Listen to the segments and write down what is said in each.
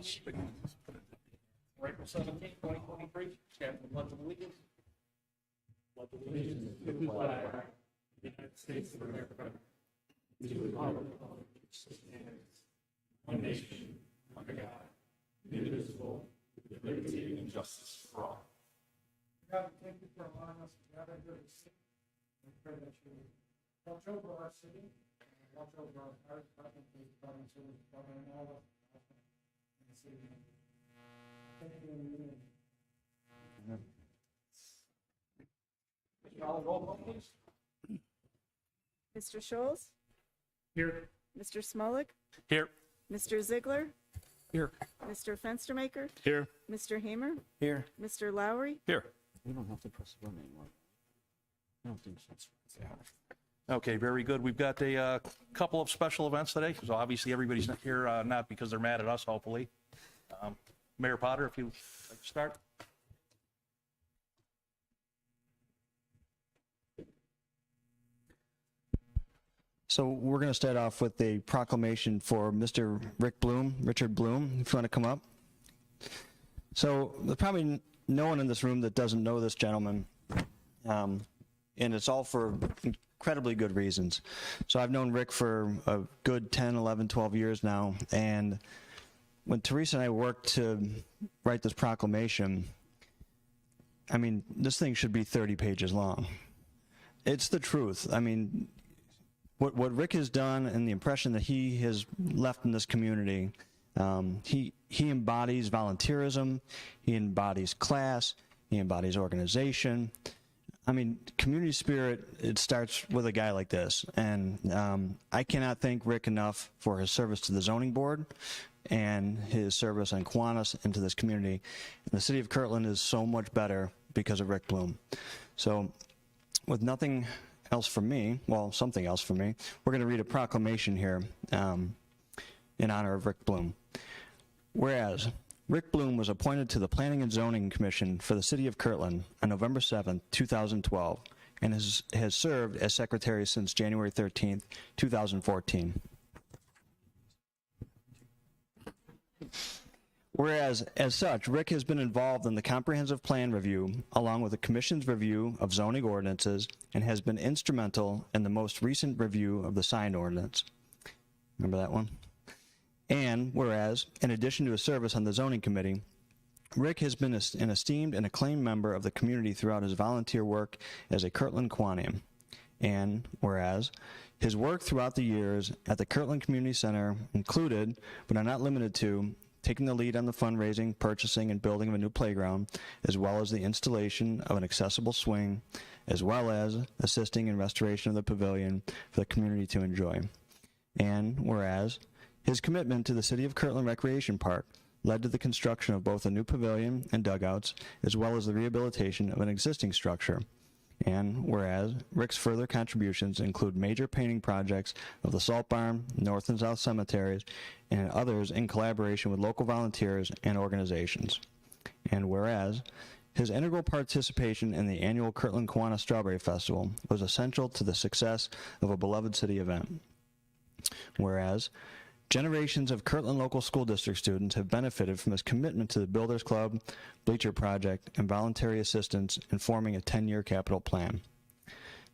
April 17, 2023, stand for the Pledge of Allegiance. Pledge allegiance to the flag of the United States of America, to the republic which stands one nation, under God, indivisible, with liberty and justice for all. God, thank you for allowing us to gather here to sing. We pray that you watch over our city, and watch over our fire department, police department, service department, and all of us in the city. Thank you in the name. Mr. Holland, roll call, please. Mr. Scholes, Here. Mr. Smolik, Here. Mr. Ziegler, Here. Mr. Fenstermaker, Here. Mr. Hamer, Here. Mr. Lowry, Here. We don't have to press the button anymore. I don't think so. Okay, very good. We've got a couple of special events today, so obviously everybody's not here, not because they're mad at us, hopefully. Mayor Potter, if you'd like to start. So we're going to start off with a proclamation for Mr. Richard Bloom, if you want to come up. So there's probably no one in this room that doesn't know this gentleman, and it's all for incredibly good reasons. So I've known Rick for a good 10, 11, 12 years now, and when Teresa and I worked to write this proclamation, I mean, this thing should be 30 pages long. It's the truth. I mean, what Rick has done and the impression that he has left in this community, he embodies volunteerism, he embodies class, he embodies organization. I mean, community spirit, it starts with a guy like this. And I cannot thank Rick enough for his service to the zoning board and his service on Kiwanis and to this community. And the city of Kirtland is so much better because of Rick Bloom. So with nothing else from me, well, something else from me, we're going to read a proclamation here in honor of Rick Bloom. Whereas Rick Bloom was appointed to the Planning and Zoning Commission for the City of Kirtland on November 7th, 2012, and has served as secretary since January 13th, 2014. Whereas, as such, Rick has been involved in the comprehensive plan review, along with the Commission's review of zoning ordinances, and has been instrumental in the most recent review of the sign ordinance. Remember that one? And whereas, in addition to his service on the zoning committee, Rick has been an esteemed and acclaimed member of the community throughout his volunteer work as a Kirtland Kiwanian. And whereas, his work throughout the years at the Kirtland Community Center included, but are not limited to, taking the lead on the fundraising, purchasing, and building of a new playground, as well as the installation of an accessible swing, as well as assisting in restoration of the pavilion for the community to enjoy. And whereas, his commitment to the City of Kirtland Recreation Park led to the construction of both a new pavilion and dugouts, as well as the rehabilitation of an existing structure. And whereas, Rick's further contributions include major painting projects of the Salt Barn, North and South Cemeteries, and others in collaboration with local volunteers and organizations. And whereas, his integral participation in the annual Kirtland Kiwanis Strawberry Festival was essential to the success of a beloved city event. Whereas, generations of Kirtland local school district students have benefited from his commitment to the Builders Club, Bleacher Project, and voluntary assistance in forming a 10-year capital plan.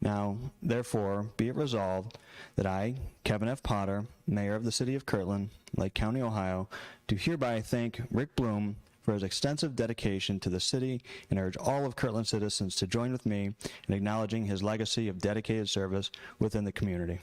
Now, therefore, be it resolved that I, Kevin F. Potter, Mayor of the City of Kirtland, Lake County, Ohio, do hereby thank Rick Bloom for his extensive dedication to the city and urge all of Kirtland citizens to join with me in acknowledging his legacy of dedicated service within the community.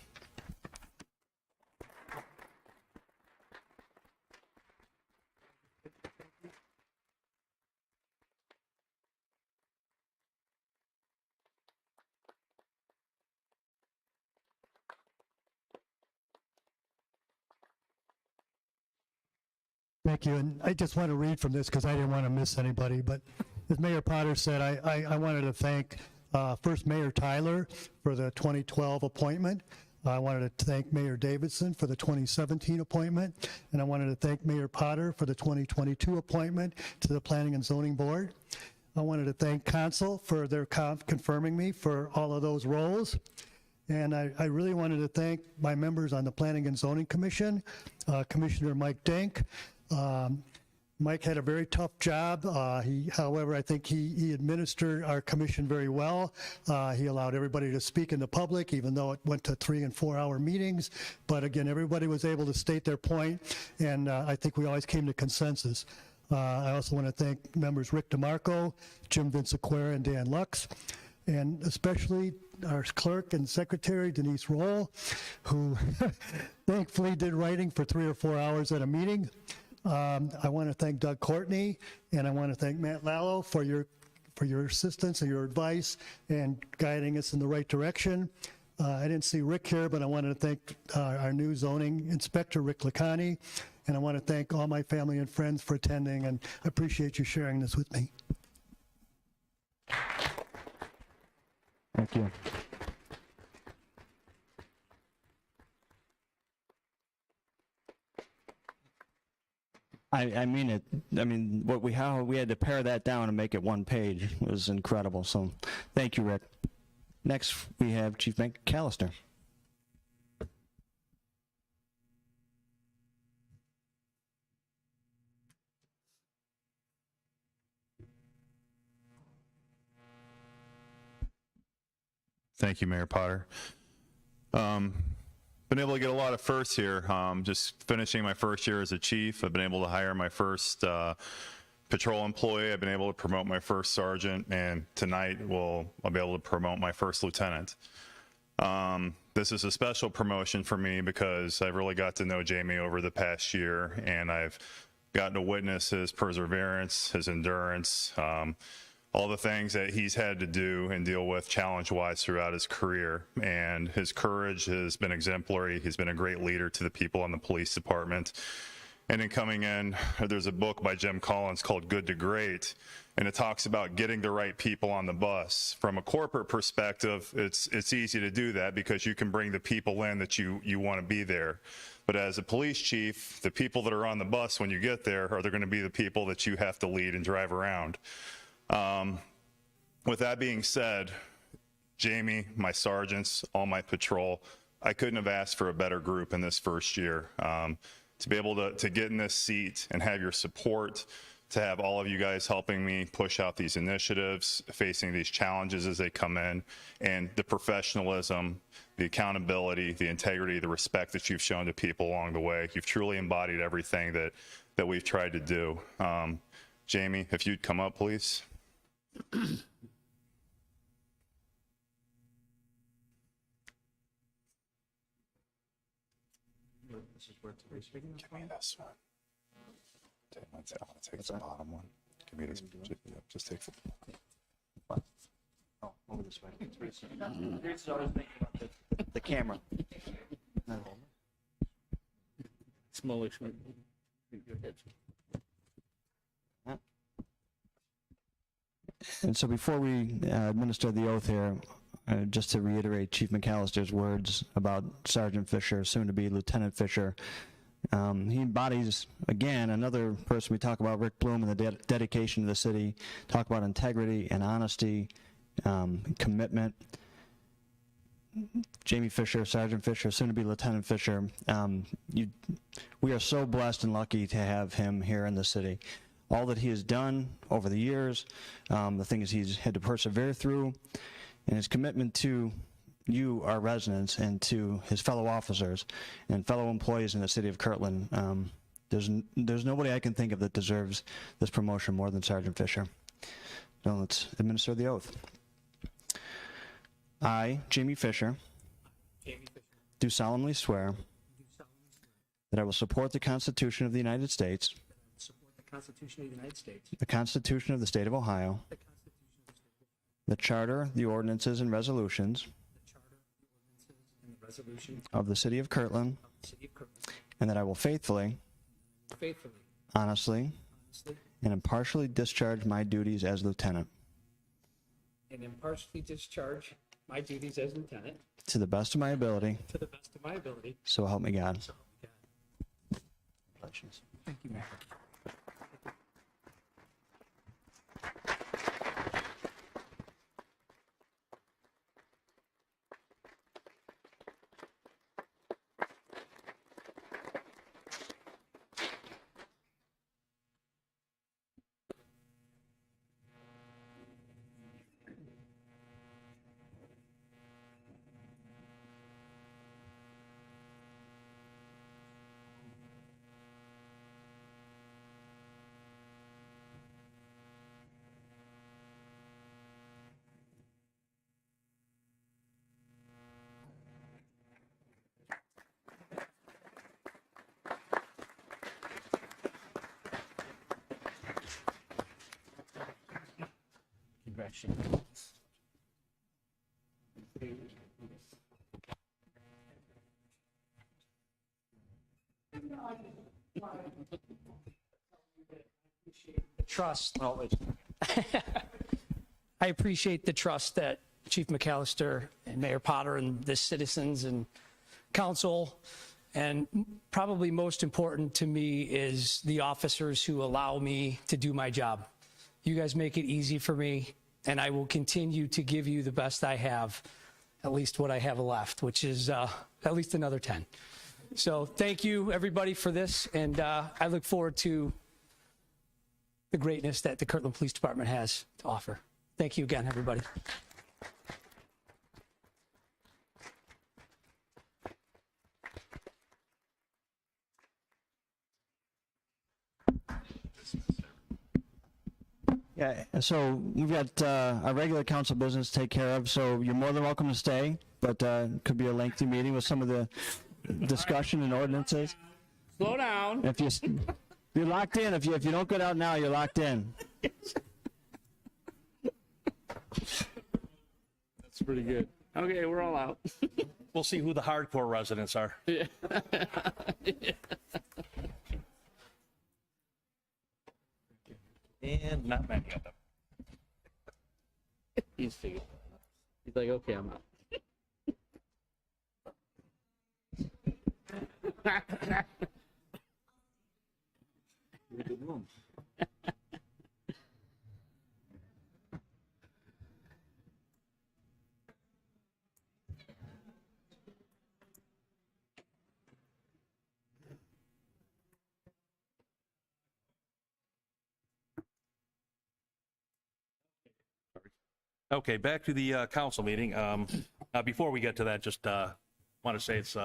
Thank you, and I just want to read from this because I didn't want to miss anybody, but as Mayor Potter said, I wanted to thank first Mayor Tyler for the 2012 appointment. I wanted to thank Mayor Davidson for the 2017 appointment, and I wanted to thank Mayor Potter for the 2022 appointment to the Planning and Zoning Board. I wanted to thank Council for their confirming me for all of those roles. And I really wanted to thank my members on the Planning and Zoning Commission, Commissioner Mike Denk, Mike had a very tough job. However, I think he administered our commission very well. He allowed everybody to speak in the public, even though it went to 3 and 4 hour meetings. But again, everybody was able to state their point, and I think we always came to consensus. I also want to thank members Rick DeMarco, Jim Vinciquera, and Dan Lux, and especially our clerk and secretary, Denise Roll, who thankfully did writing for 3 or 4 hours at a meeting. I want to thank Doug Courtney, and I want to thank Matt Lallo for your assistance and your advice and guiding us in the right direction. I didn't see Rick here, but I wanted to thank our new zoning inspector, Rick Lacani, and I want to thank all my family and friends for attending, and I appreciate you sharing this with me. Thank you. I mean it. I mean, how we had to pare that down and make it 1 page was incredible. So thank you, Rick. Next, we have Chief McAllister. Thank you, Mayor Potter. Been able to get a lot of firsts here. Just finishing my first year as a chief. I've been able to hire my first patrol employee. I've been able to promote my first sergeant, and tonight I'll be able to promote my first lieutenant. This is a special promotion for me because I've really got to know Jamie over the past year, and I've gotten to witness his perseverance, his endurance, all the things that he's had to do and deal with challenge-wise throughout his career. And his courage has been exemplary. He's been a great leader to the people in the police department. And in coming in, there's a book by Jim Collins called Good to Great, and it talks about getting the right people on the bus. From a corporate perspective, it's easy to do that because you can bring the people in that you want to be there. But as a police chief, the people that are on the bus when you get there are going to be the people that you have to lead and drive around. With that being said, Jamie, my sergeants, all my patrol, I couldn't have asked for a better group in this first year. To be able to get in this seat and have your support, to have all of you guys helping me push out these initiatives, facing these challenges as they come in, and the professionalism, the accountability, the integrity, the respect that you've shown to people along the way. You've truly embodied everything that we've tried to do. Jamie, if you'd come up, please. Give me this one. I want to take the bottom one. Give me this. Just take the. Oh, over this way. The camera. Smallish one. And so before we administer the oath here, just to reiterate Chief McAllister's words about Sergeant Fisher, soon to be Lieutenant Fisher, he embodies, again, another person we talk about, Rick Bloom, and the dedication to the city, talk about integrity and honesty, commitment. Jamie Fisher, Sergeant Fisher, soon to be Lieutenant Fisher, we are so blessed and lucky to have him here in the city. All that he has done over the years, the things he's had to persevere through, and his commitment to you, our residents, and to his fellow officers and fellow employees in the city of Kirtland. There's nobody I can think of that deserves this promotion more than Sergeant Fisher. So let's administer the oath. I, Jamie Fisher, do solemnly swear that I will support the Constitution of the United States, The Constitution of the United States. the Constitution of the State of Ohio, The Constitution of the State of Ohio. the Charter, the ordinances, and resolutions The Charter, the ordinances, and the resolution of the City of Kirtland, of the City of Kirtland. and that I will faithfully, Faithfully, honestly, honestly, and impartially discharge my duties as lieutenant and impartially discharge my duties as lieutenant to the best of my ability, to the best of my ability. so help me God. So help me God. Congratulations. Thank you, Mayor. Trust. I appreciate the trust that Chief McAllister and Mayor Potter and the citizens and council, and probably most important to me is the officers who allow me to do my job. You guys make it easy for me, and I will continue to give you the best I have, at least what I have left, which is at least another 10. So thank you, everybody, for this, and I look forward to the greatness that the Kirtland Police Department has to offer. Thank you again, everybody. Yeah, so we've got our regular council business to take care of, so you're more than welcome to stay, but it could be a lengthy meeting with some of the discussion and ordinances. Slow down. If you're locked in, if you don't get out now, you're locked in. That's pretty good. Okay, we're all out. We'll see who the hardcore residents are. And not many of them. He's figured. He's like, okay, I'm out. Okay, back to the council meeting. Before we get to that, just want to say it's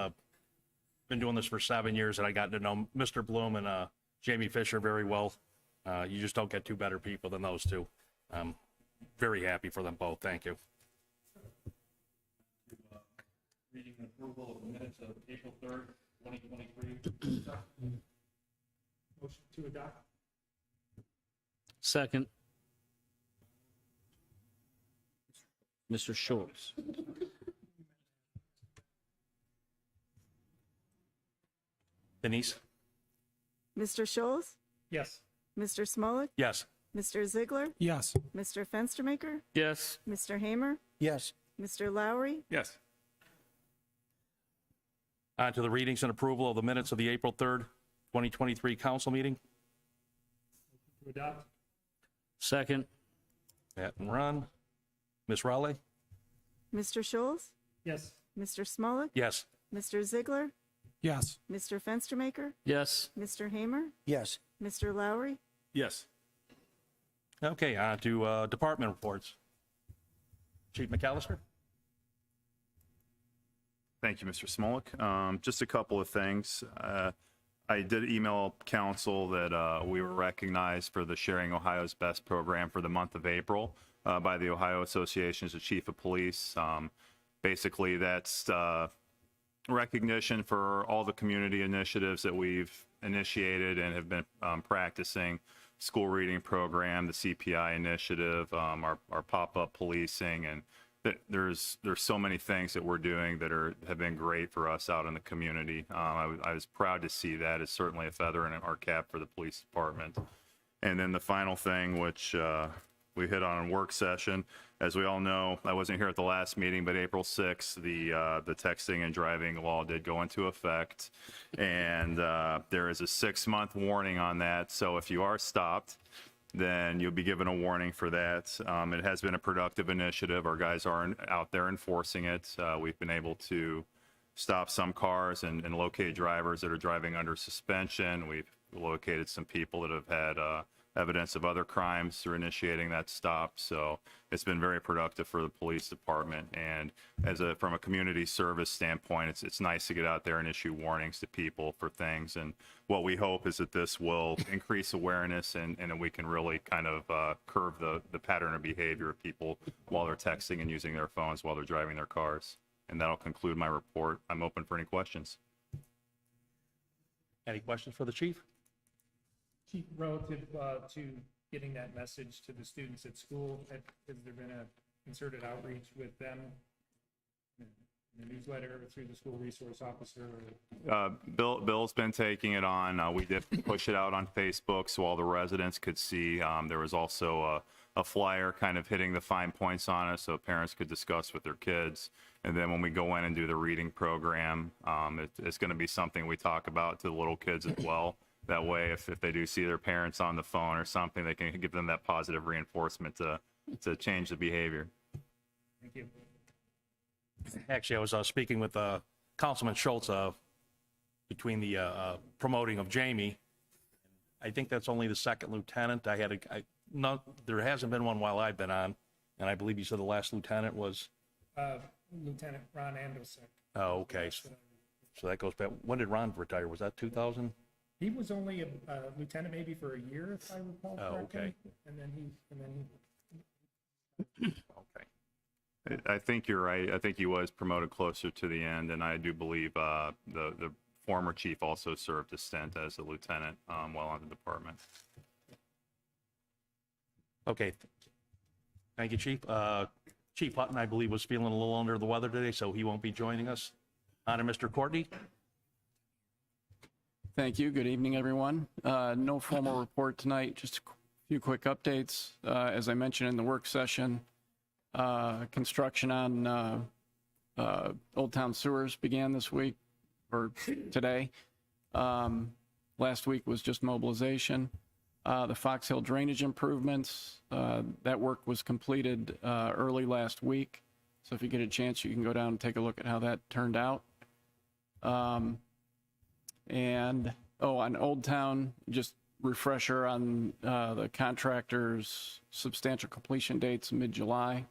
been doing this for 7 years, and I got to know Mr. Bloom and Jamie Fisher very well. You just don't get two better people than those two. Very happy for them both. Thank you. Reading and approval of the minutes of April 3rd, 2023. Motion to adopt. Second. Mr. Schultz. Denise? Mr. Scholes, Yes. Mr. Smolik, Yes. Mr. Ziegler, Yes. Mr. Fenstermaker, Yes. Mr. Hamer, Yes. Mr. Lowry, Yes. On to the readings and approval of the minutes of the April 3rd, 2023 council meeting. To adopt. Second. Pat and Ron. Ms. Raleigh? Mr. Scholes, Yes. Mr. Smolik, Yes. Mr. Ziegler, Yes. Mr. Fenstermaker, Yes. Mr. Hamer, Yes. Mr. Lowry, Yes. Okay, on to department reports. Chief McAllister? Thank you, Mr. Smolik. Just a couple of things. I did email council that we were recognized for the Sharing Ohio's Best program for the month of April by the Ohio Association as the Chief of Police. Basically, that's recognition for all the community initiatives that we've initiated and have been practicing. School reading program, the CPI initiative, our pop-up policing, and there's so many things that we're doing that have been great for us out in the community. I was proud to see that. It's certainly a feather in our cap for the police department. And then the final thing, which we hit on in work session, as we all know, I wasn't here at the last meeting, but April 6th, the texting and driving law did go into effect, and there is a 6-month warning on that. So if you are stopped, then you'll be given a warning for that. It has been a productive initiative. Our guys are out there enforcing it. We've been able to stop some cars and locate drivers that are driving under suspension. We've located some people that have had evidence of other crimes through initiating that stop. So it's been very productive for the police department. And from a community service standpoint, it's nice to get out there and issue warnings to people for things. And what we hope is that this will increase awareness and we can really kind of curb the pattern of behavior of people while they're texting and using their phones while they're driving their cars. And that'll conclude my report. I'm open for any questions. Any questions for the chief? Chief, relative to getting that message to the students at school? Has there been a concerted outreach with them? In the newsletter, through the school resource officer? Bill's been taking it on. We did push it out on Facebook so all the residents could see. There was also a flyer kind of hitting the fine points on it so parents could discuss with their kids. And then when we go in and do the reading program, it's going to be something we talk about to the little kids as well. That way, if they do see their parents on the phone or something, they can give them that positive reinforcement to change the behavior. Thank you. Actually, I was speaking with Councilman Schultz between the promoting of Jamie. I think that's only the second lieutenant. There hasn't been one while I've been on, and I believe you said the last lieutenant was. Lieutenant Ron Andosek. Oh, okay. So that goes back. When did Ron retire? Was that 2000? He was only a lieutenant maybe for a year, if I recall correctly. Okay. And then Okay. I think you're right. I think he was promoted closer to the end, and I do believe the former chief also served a stint as a lieutenant while on the department. Okay. Thank you, Chief. Chief Hutton, I believe, was feeling a little under the weather today, so he won't be joining us. On to Mr. Courtney. Thank you. Good evening, everyone. No formal report tonight, just a few quick updates. As I mentioned in the work session, construction on Old Town Sewers began this week, or today. Last week was just mobilization. The Fox Hill drainage improvements, that work was completed early last week. So if you get a chance, you can go down and take a look at how that turned out. On Old Town, just refresher on the contractor's substantial completion dates mid-July.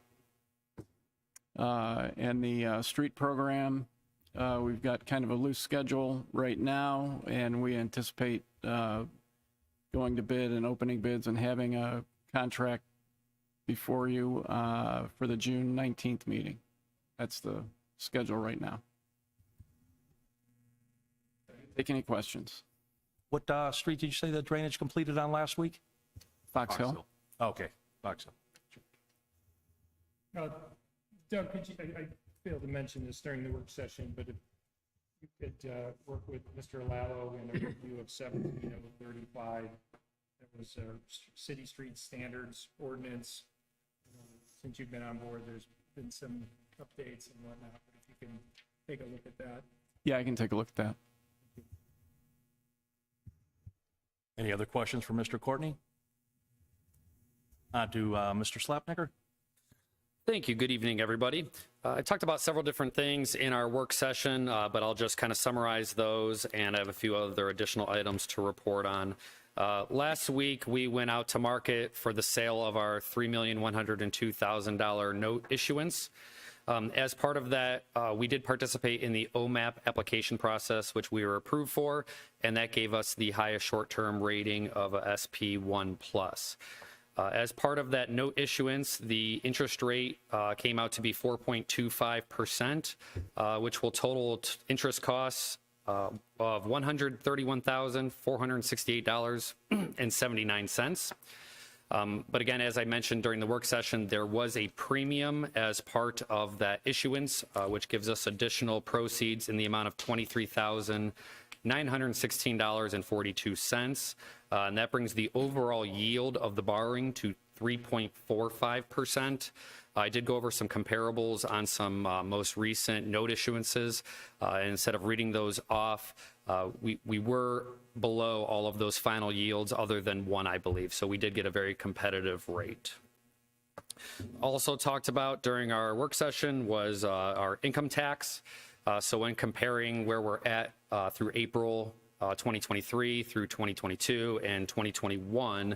And the street program, we've got kind of a loose schedule right now, and we anticipate going to bid and opening bids and having a contract before you for the June 19th meeting. That's the schedule right now. Take any questions. What street did you say the drainage completed on last week? Fox Hill. Okay, Fox Hill. Doug, could you, I failed to mention this during the work session, but if you could work with Mr. Lallo in a review of 1735. That was a city street standards ordinance. Since you've been on board, there's been some updates and whatnot, but if you can take a look at that. Yeah, I can take a look at that. Any other questions for Mr. Courtney? On to Mr. Slapnicker. Thank you. Good evening, everybody. I talked about several different things in our work session, but I'll just kind of summarize those, and I have a few other additional items to report on. Last week, we went out to market for the sale of our $3,102,000 note issuance. As part of that, we did participate in the OMAP application process, which we were approved for, and that gave us the highest short-term rating of a SP1+. As part of that note issuance, the interest rate came out to be 4.25%, which will total interest costs of $131,468.79. But again, as I mentioned during the work session, there was a premium as part of that issuance, which gives us additional proceeds in the amount of $23,916.42. And that brings the overall yield of the borrowing to 3.45%. I did go over some comparables on some most recent note issuances. And instead of reading those off, we were below all of those final yields other than one, I believe. So we did get a very competitive rate. Also talked about during our work session was our income tax. So when comparing where we're at through April 2023 through 2022 and 2021,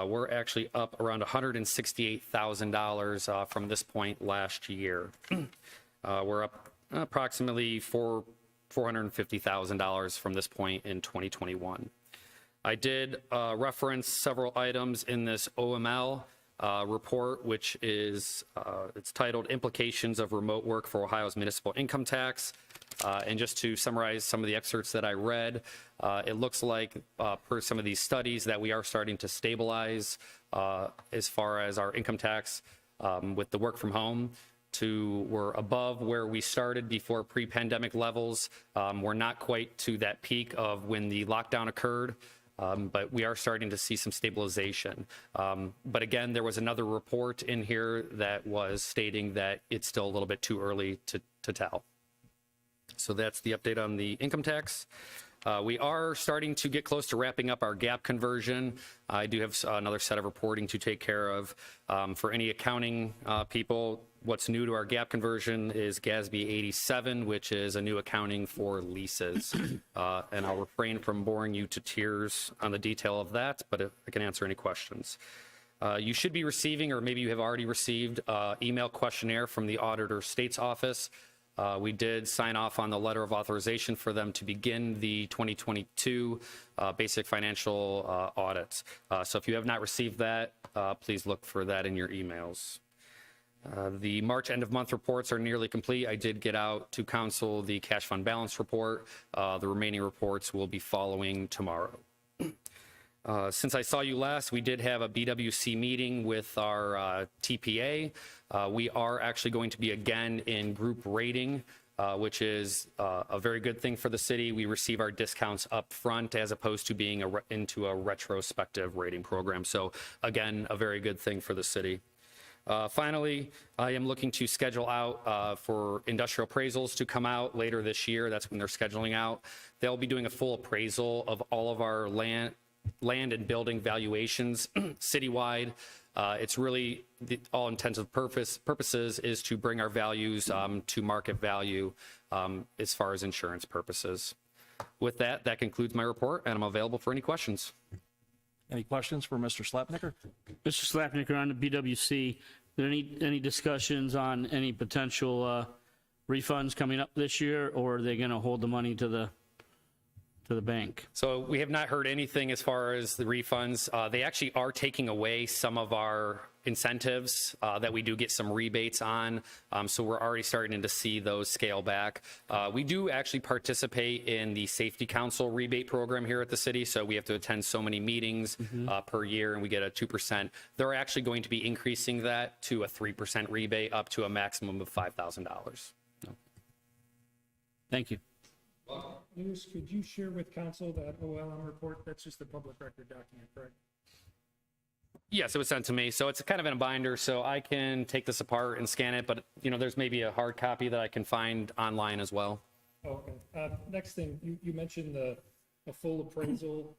we're actually up around $168,000 from this point last year. We're up approximately $450,000 from this point in 2021. I did reference several items in this OML report, which is, it's titled Implications of Remote Work for Ohio's Municipal Income Tax. And just to summarize some of the excerpts that I read, it looks like per some of these studies that we are starting to stabilize as far as our income tax with the work from home. We're above where we started before pre-pandemic levels. We're not quite to that peak of when the lockdown occurred, but we are starting to see some stabilization. But again, there was another report in here that was stating that it's still a little bit too early to tell. So that's the update on the income tax. We are starting to get close to wrapping up our gap conversion. I do have another set of reporting to take care of. For any accounting people, what's new to our gap conversion is GASB 87, which is a new accounting for leases. And I'll refrain from boring you to tears on the detail of that, but I can answer any questions. You should be receiving, or maybe you have already received, email questionnaire from the Auditor State's Office. We did sign off on the letter of authorization for them to begin the 2022 basic financial audits. So if you have not received that, please look for that in your emails. The March end of month reports are nearly complete. I did get out to council the cash fund balance report. The remaining reports will be following tomorrow. Since I saw you last, we did have a BWC meeting with our TPA. We are actually going to be again in group rating, which is a very good thing for the city. We receive our discounts up front as opposed to being into a retrospective rating program. So again, a very good thing for the city. Finally, I am looking to schedule out for industrial appraisals to come out later this year. That's when they're scheduling out. They'll be doing a full appraisal of all of our land and building valuations citywide. It's really, all intents and purposes is to bring our values to market value as far as insurance purposes. With that, that concludes my report, and I'm available for any questions. Any questions for Mr. Slapnicker? Mr. Slapnicker, on the BWC, there any discussions on any potential refunds coming up this year, or are they going to hold the money to the bank? So we have not heard anything as far as the refunds. They actually are taking away some of our incentives that we do get some rebates on. So we're already starting to see those scale back. We do actually participate in the Safety Council rebate program here at the city. So we have to attend so many meetings per year, and we get a 2%. They're actually going to be increasing that to a 3% rebate up to a maximum of $5,000. Thank you. Lewis, could you share with council that OLM report? That's just a public record document, correct? Yes, it was sent to me. So it's kind of in a binder, so I can take this apart and scan it, but there's maybe a hard copy that I can find online as well. Oh, okay. Next thing, you mentioned a full appraisal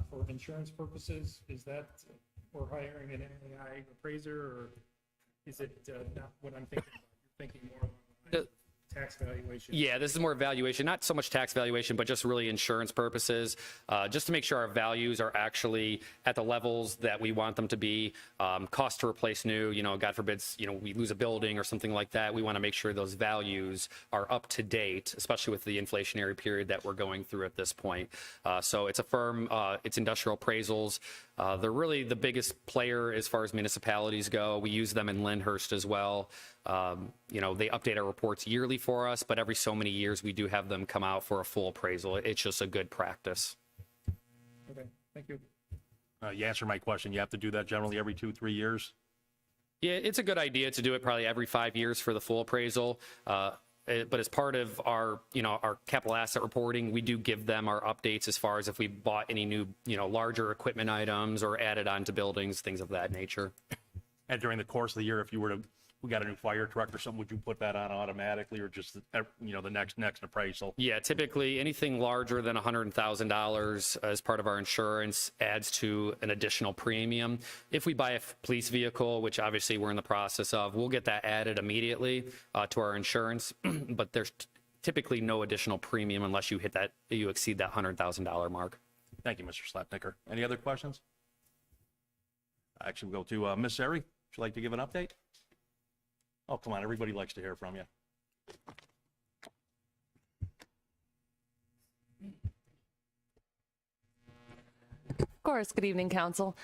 for insurance purposes. Is that for hiring an AI appraiser, or is it not what I'm thinking about? You're thinking more about tax valuation? Yeah, this is more valuation, not so much tax valuation, but just really insurance purposes, just to make sure our values are actually at the levels that we want them to be. Cost to replace new, God forbid, we lose a building or something like that. We want to make sure those values are up to date, especially with the inflationary period that we're going through at this point. So it's a firm, it's Industrial Appraisals. They're really the biggest player as far as municipalities go. We use them in Lyndhurst as well. They update our reports yearly for us, but every so many years we do have them come out for a full appraisal. It's just a good practice. Okay, thank you. You answered my question. You have to do that generally every 2-3 years? Yeah, it's a good idea to do it probably every 5 years for the full appraisal. But as part of our, our capital asset reporting, we do give them our updates as far as if we bought any new, larger equipment items or added on to buildings, things of that nature. And during the course of the year, if we got a new fire truck or something, would you put that on automatically, or just, the next appraisal? Yeah, typically anything larger than $100,000 as part of our insurance adds to an additional premium. If we buy a police vehicle, which obviously we're in the process of, we'll get that added immediately to our insurance, but there's typically no additional premium unless you exceed that $100,000 mark. Thank you, Mr. Slapnicker. Any other questions? Actually, we'll go to Ms. Sari. Would you like to give an update? Oh, come on. Everybody likes to hear from you. Of course. Good evening, Council.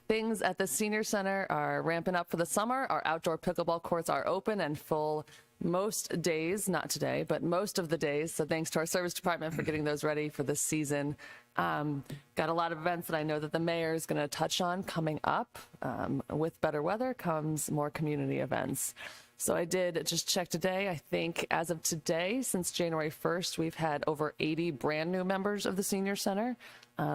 Things at the Senior Center are ramping up for the summer. Our outdoor pickleball courts are open and full most days, not today, but most of the days. So thanks to our service department for getting those ready for this season. Got a lot of events that I know that the mayor is going to touch on coming up. With better weather comes more community events. So I did just check today. I think as of today, since January 1st, we've had over 80 brand new members of the Senior Center,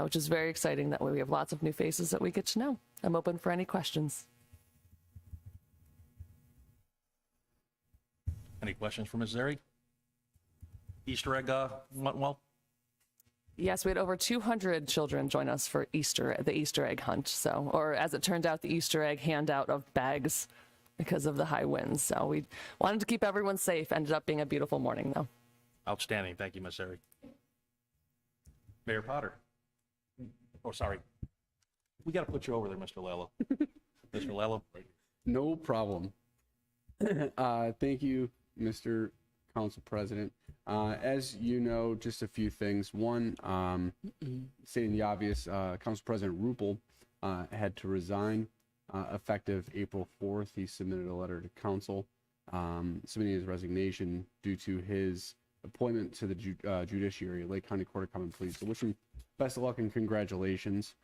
which is very exciting. That way we have lots of new faces that we get to know. I'm open for any questions. Any questions for Ms. Zeri? Easter egg went well? Yes, we had over 200 children join us for the Easter egg hunt. So, or as it turned out, the Easter egg handout of bags because of the high winds. So we wanted to keep everyone safe. Ended up being a beautiful morning, though. Outstanding. Thank you, Ms. Zeri. Mayor Potter. Oh, sorry. We got to put you over there, Mr. Lello. Mr. Lello. No problem. Thank you, Mr. Council President. As you know, just a few things. One, stating the obvious, Council President Rupel had to resign effective April 4th. He submitted a letter to council submitting his resignation due to his appointment to the judiciary, Lake County Court of Common Pleas. So wish him best of luck and congratulations.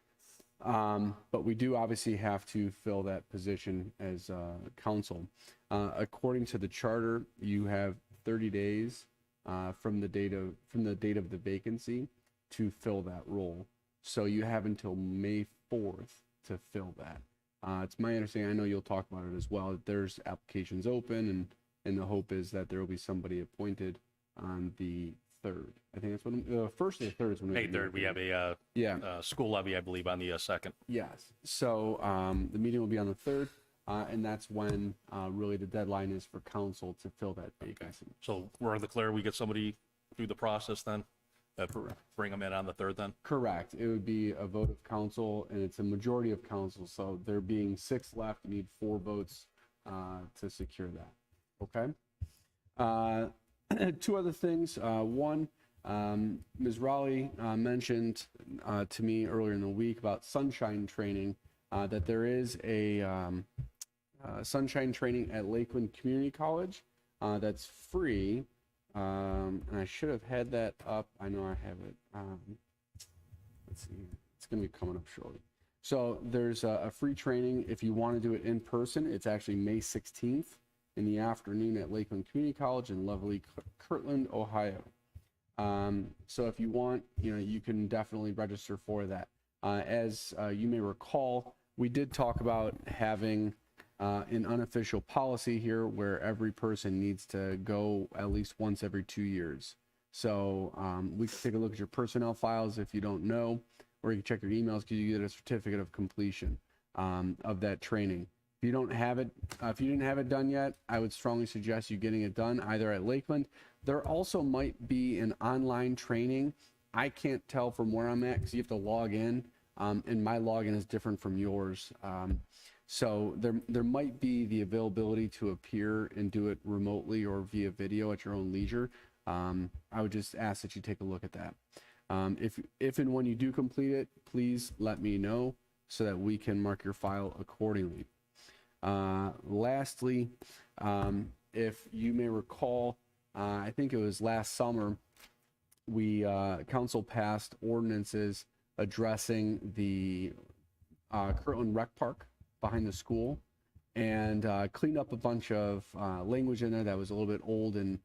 But we do obviously have to fill that position as council. According to the charter, you have 30 days from the date of the vacancy to fill that role. So you have until May 4th to fill that. It's my understanding, I know you'll talk about it as well, that there's applications open, and the hope is that there will be somebody appointed on the 3rd. I think that's when the 1st or the 3rd is when May 3rd, we have a school levy, I believe, on the 2nd. Yes. So the meeting will be on the 3rd, and that's when really the deadline is for council to fill that vacancy. So we're in the clear, we get somebody through the process then? Correct. Bring them in on the 3rd then? Correct. It would be a vote of council, and it's a majority of council. So there being 6 left, you need 4 votes to secure that. Okay. 2 other things. One, Ms. Raleigh mentioned to me earlier in the week about sunshine training, that there is a sunshine training at Lakeland Community College that's free. And I should have had that up. I know I have it. Let's see. It's going to be coming up shortly. So there's a free training. If you want to do it in person, it's actually May 16th in the afternoon at Lakeland Community College in lovely Kirtland, Ohio. So if you want, you can definitely register for that. As you may recall, we did talk about having an unofficial policy here where every person needs to go at least once every 2 years. So we can take a look at your personnel files if you don't know, or you can check your emails because you get a certificate of completion of that training. If you don't have it, if you didn't have it done yet, I would strongly suggest you getting it done either at Lakeland. There also might be an online training. I can't tell from where I'm at because you have to log in, and my login is different from yours. So there might be the availability to appear and do it remotely or via video at your own leisure. I would just ask that you take a look at that. If and when you do complete it, please let me know so that we can mark your file accordingly. Lastly, if you may recall, I think it was last summer, council passed ordinances addressing the Kirtland Rec Park behind the school, and cleaned up a bunch of language in there that was a little bit old and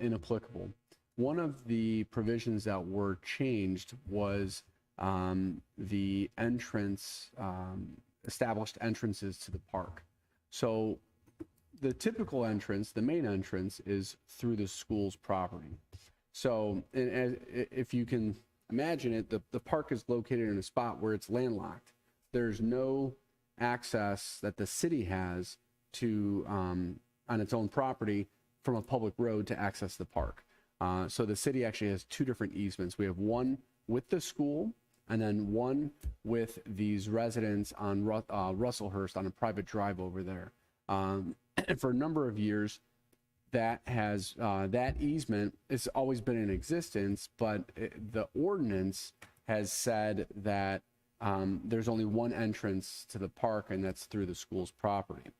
inapplicable. One of the provisions that were changed was the entrance, established entrances to the park. So the typical entrance, the main entrance, is through the school's property. So if you can imagine it, the park is located in a spot where it's landlocked. There's no access that the city has to on its own property from a public road to access the park. So the city actually has 2 different easements. We have one with the school and then one with these residents on Russellhurst on a private drive over there. And for a number of years, that easement has always been in existence, but the ordinance has said that there's only one entrance to the park, and that's through the school's property.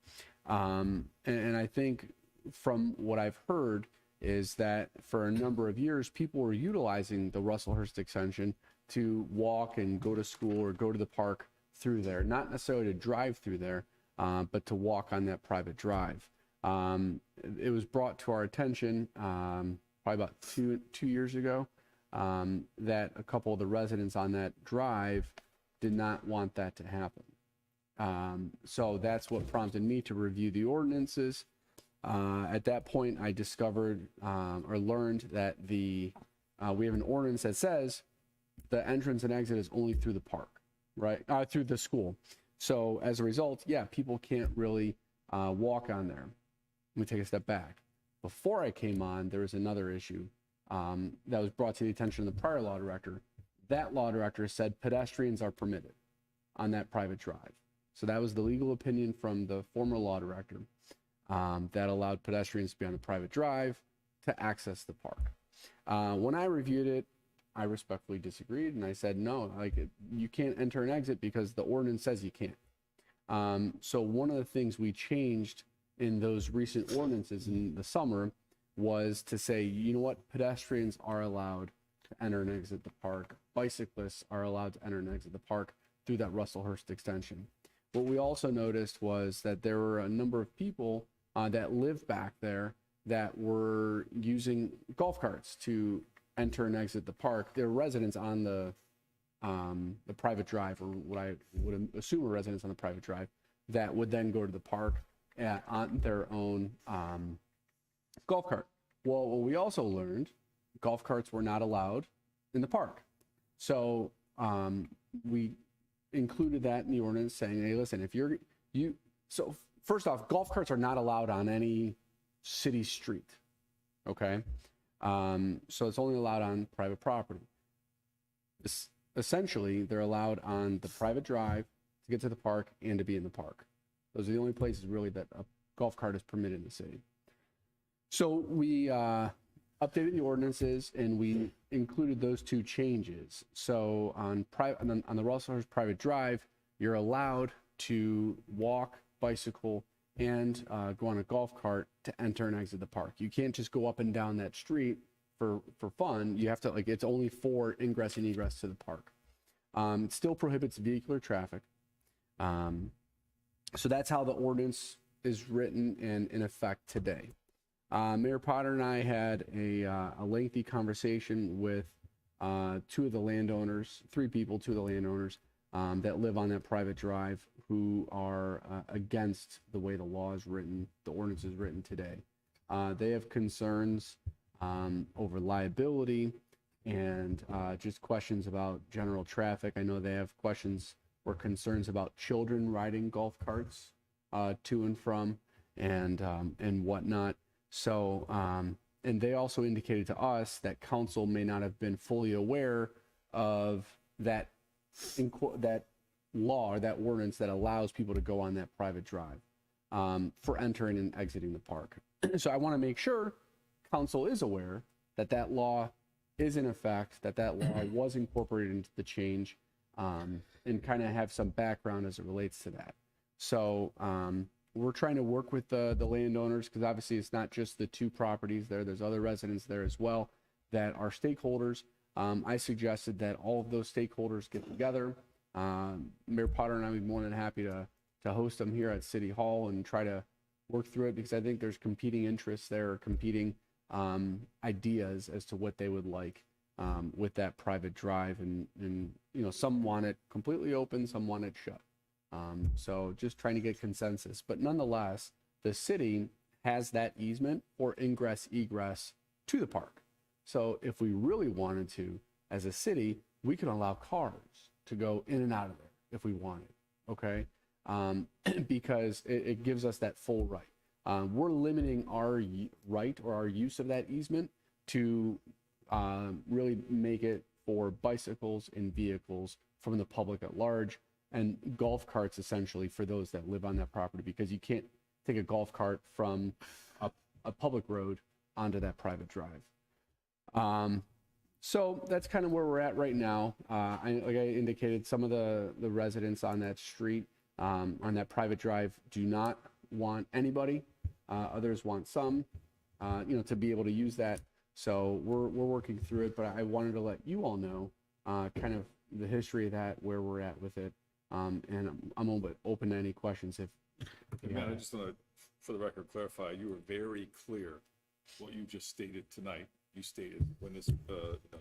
And I think from what I've heard is that for a number of years, people were utilizing the Russellhurst extension to walk and go to school or go to the park through there, not necessarily to drive through there, but to walk on that private drive. It was brought to our attention probably about two years ago that a couple of the residents on that drive did not want that to happen. So that's what prompted me to review the ordinances. At that point, I discovered or learned that we have an ordinance that says the entrance and exit is only through the park, right? Through the school. So as a result, yeah, people can't really walk on there. Let me take a step back. Before I came on, there was another issue that was brought to the attention of the prior law director. That law director said pedestrians are permitted on that private drive. So that was the legal opinion from the former law director that allowed pedestrians to be on the private drive to access the park. When I reviewed it, I respectfully disagreed, and I said, no, you can't enter and exit because the ordinance says you can't. So one of the things we changed in those recent ordinances in the summer was to say, you know what, pedestrians are allowed to enter and exit the park. Bicyclists are allowed to enter and exit the park through that Russellhurst extension. What we also noticed was that there were a number of people that live back there that were using golf carts to enter and exit the park. They're residents on the private drive, or what I would assume are residents on the private drive, that would then go to the park on their own golf cart. Well, what we also learned, golf carts were not allowed in the park. So we included that in the ordinance saying, hey, listen, so first off, golf carts are not allowed on any city street, okay? So it's only allowed on private property. Essentially, they're allowed on the private drive to get to the park and to be in the park. Those are the only places really that a golf cart is permitted in the city. So we updated the ordinances and we included those two changes. So on the Russellhurst private drive, you're allowed to walk, bicycle, and go on a golf cart to enter and exit the park. You can't just go up and down that street for fun. You have to, it's only for ingress and egress to the park. It still prohibits vehicular traffic. So that's how the ordinance is written and in effect today. Mayor Potter and I had a lengthy conversation with two of the landowners, two of the landowners that live on that private drive who are against the way the law is written, the ordinance is written today. They have concerns over liability and just questions about general traffic. I know they have questions or concerns about children riding golf carts to and from and whatnot. So, and they also indicated to us that council may not have been fully aware of that law or that ordinance that allows people to go on that private drive for entering and exiting the park. So I want to make sure council is aware that that law is in effect, that law was incorporated into the change, and kind of have some background as it relates to that. So we're trying to work with the landowners, because obviously it's not just the two properties there. There's other residents there as well that are stakeholders. I suggested that all of those stakeholders get together. Mayor Potter and I would be more than happy to host them here at City Hall and try to work through it, because I think there's competing interests there, competing ideas as to what they would like with that private drive. And you know, some want it completely open, some want it shut. So just trying to get consensus. But nonetheless, the city has that easement for ingress, egress to the park. So if we really wanted to, as a city, we could allow cars to go in and out of there if we wanted, okay? Because it gives us that full right. We're limiting our right or our use of that easement to really make it for bicycles and vehicles from the public at large, and golf carts essentially for those that live on that property, because you can't take a golf cart from a public road onto that private drive. So that's kind of where we're at right now. Like I indicated, some of the residents on that street, on that private drive, do not want anybody. Others want some, to be able to use that. So we're working through it, but I wanted to let you all know kind of the history of that, where we're at with it. And I'm open to any questions if you Man, have I it. just want to, for the record, clarify, you were very clear what you just stated tonight. You stated when this,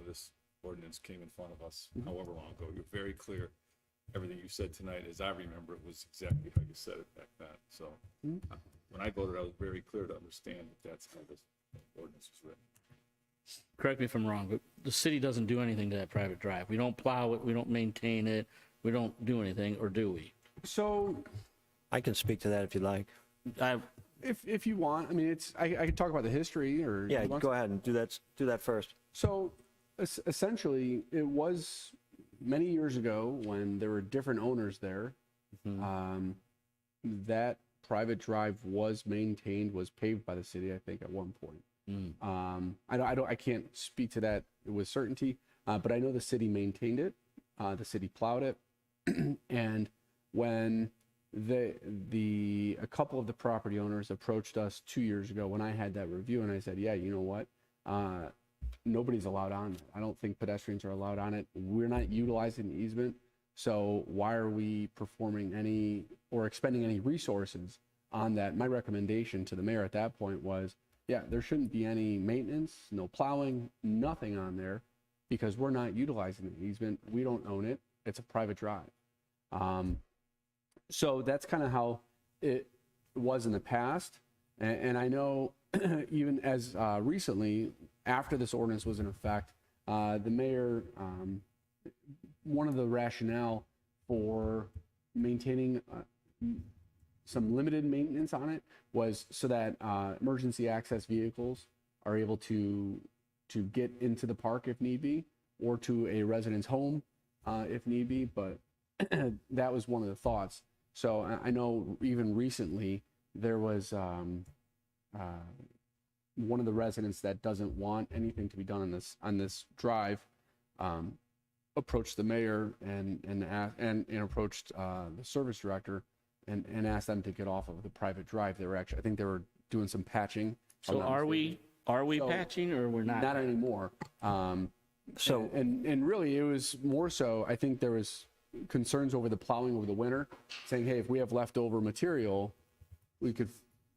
this ordinance came in front of us, however long ago, you're very clear. Everything you said tonight, as I remember, it was exactly how you said it back then. So when I voted, I was very clear to understand that that's how this ordinance was written. Correct me if I'm wrong, but the city doesn't do anything to that private drive. We don't plow it, we don't maintain it, we don't do anything, or do we? So I can speak to that if you'd like. if you want, I mean, I could talk about the history, or Yeah, you want go ahead and do that first. So essentially, it was many years ago when there were different owners there. That private drive was maintained, was paved by the city, I think, at one point. I can't speak to that with certainty, but I know the city maintained it. The city plowed it, and when a couple of the property owners approached us 2 years ago when I had that review, and I said, yeah, you know what? Nobody's allowed on it. I don't think pedestrians are allowed on it. We're not utilizing the easement. So why are we performing any or expending any resources on that? My recommendation to the mayor at that point was, yeah, there shouldn't be any maintenance, no plowing, nothing on there, because we're not utilizing the easement. We don't own it. It's a private drive. So that's kind of how it was in the past. And I know even as recently, after this ordinance was in effect, the mayor, one of the rationale for maintaining some limited maintenance on it was so that emergency access vehicles are able to get into the park if need be, or to a resident's home if need be. But that was one of the thoughts. So I know even recently there was one of the residents that doesn't want anything to be done on this drive approached the mayor and approached the service director and asked them to get off of the private drive. I think they were doing some patching. So are we patching, or we're not? Not anymore. So and really it was more so, I think there was concerns over the plowing over the winter, saying, hey, if we have leftover material, we could,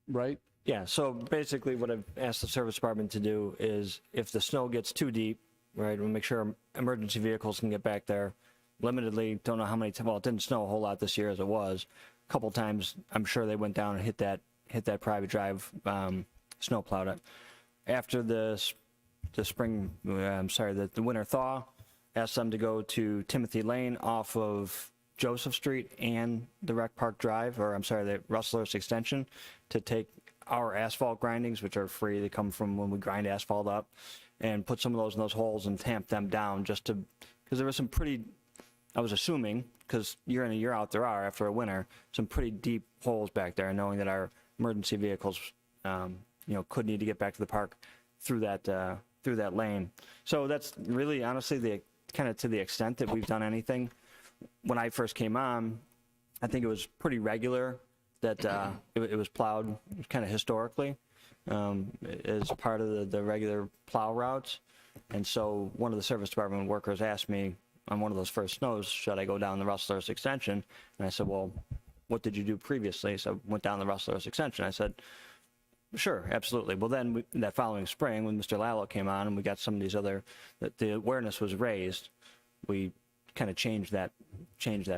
right? Yeah, so basically what I've asked the service department to do is if the snow gets too deep, right, we'll make sure emergency vehicles can get back there. Limitedly, don't know how many times, well, it didn't snow a whole lot this year as it was. A couple times, I'm sure they went down and hit that private drive, snow plowed it. After the winter thaw, asked them to go to Timothy Lane off of Joseph Street and the Rec Park Drive, the Rustlers Extension, to take our asphalt grindings, which are free. They come from when we grind asphalt up, and put some of those in those holes and tamp them down just to, because there was some pretty, I was assuming, because year in and year out there are, after a winter, some pretty deep holes back there, knowing that our emergency vehicles, could need to get back to the park through that lane. So that's really, honestly, kind of to the extent that we've done anything. When I first came on, I think it was pretty regular that it was plowed kind of historically as part of the regular plow routes. And so one of the service department workers asked me on one of those first snows, should I go down the Rustlers Extension? And I said, well, what did you do previously? So I went down the Rustlers Extension. I said, sure, absolutely. Well, then that following spring, when Mr. Lallo came on and we got some of these other, that the awareness was raised, we kind of changed that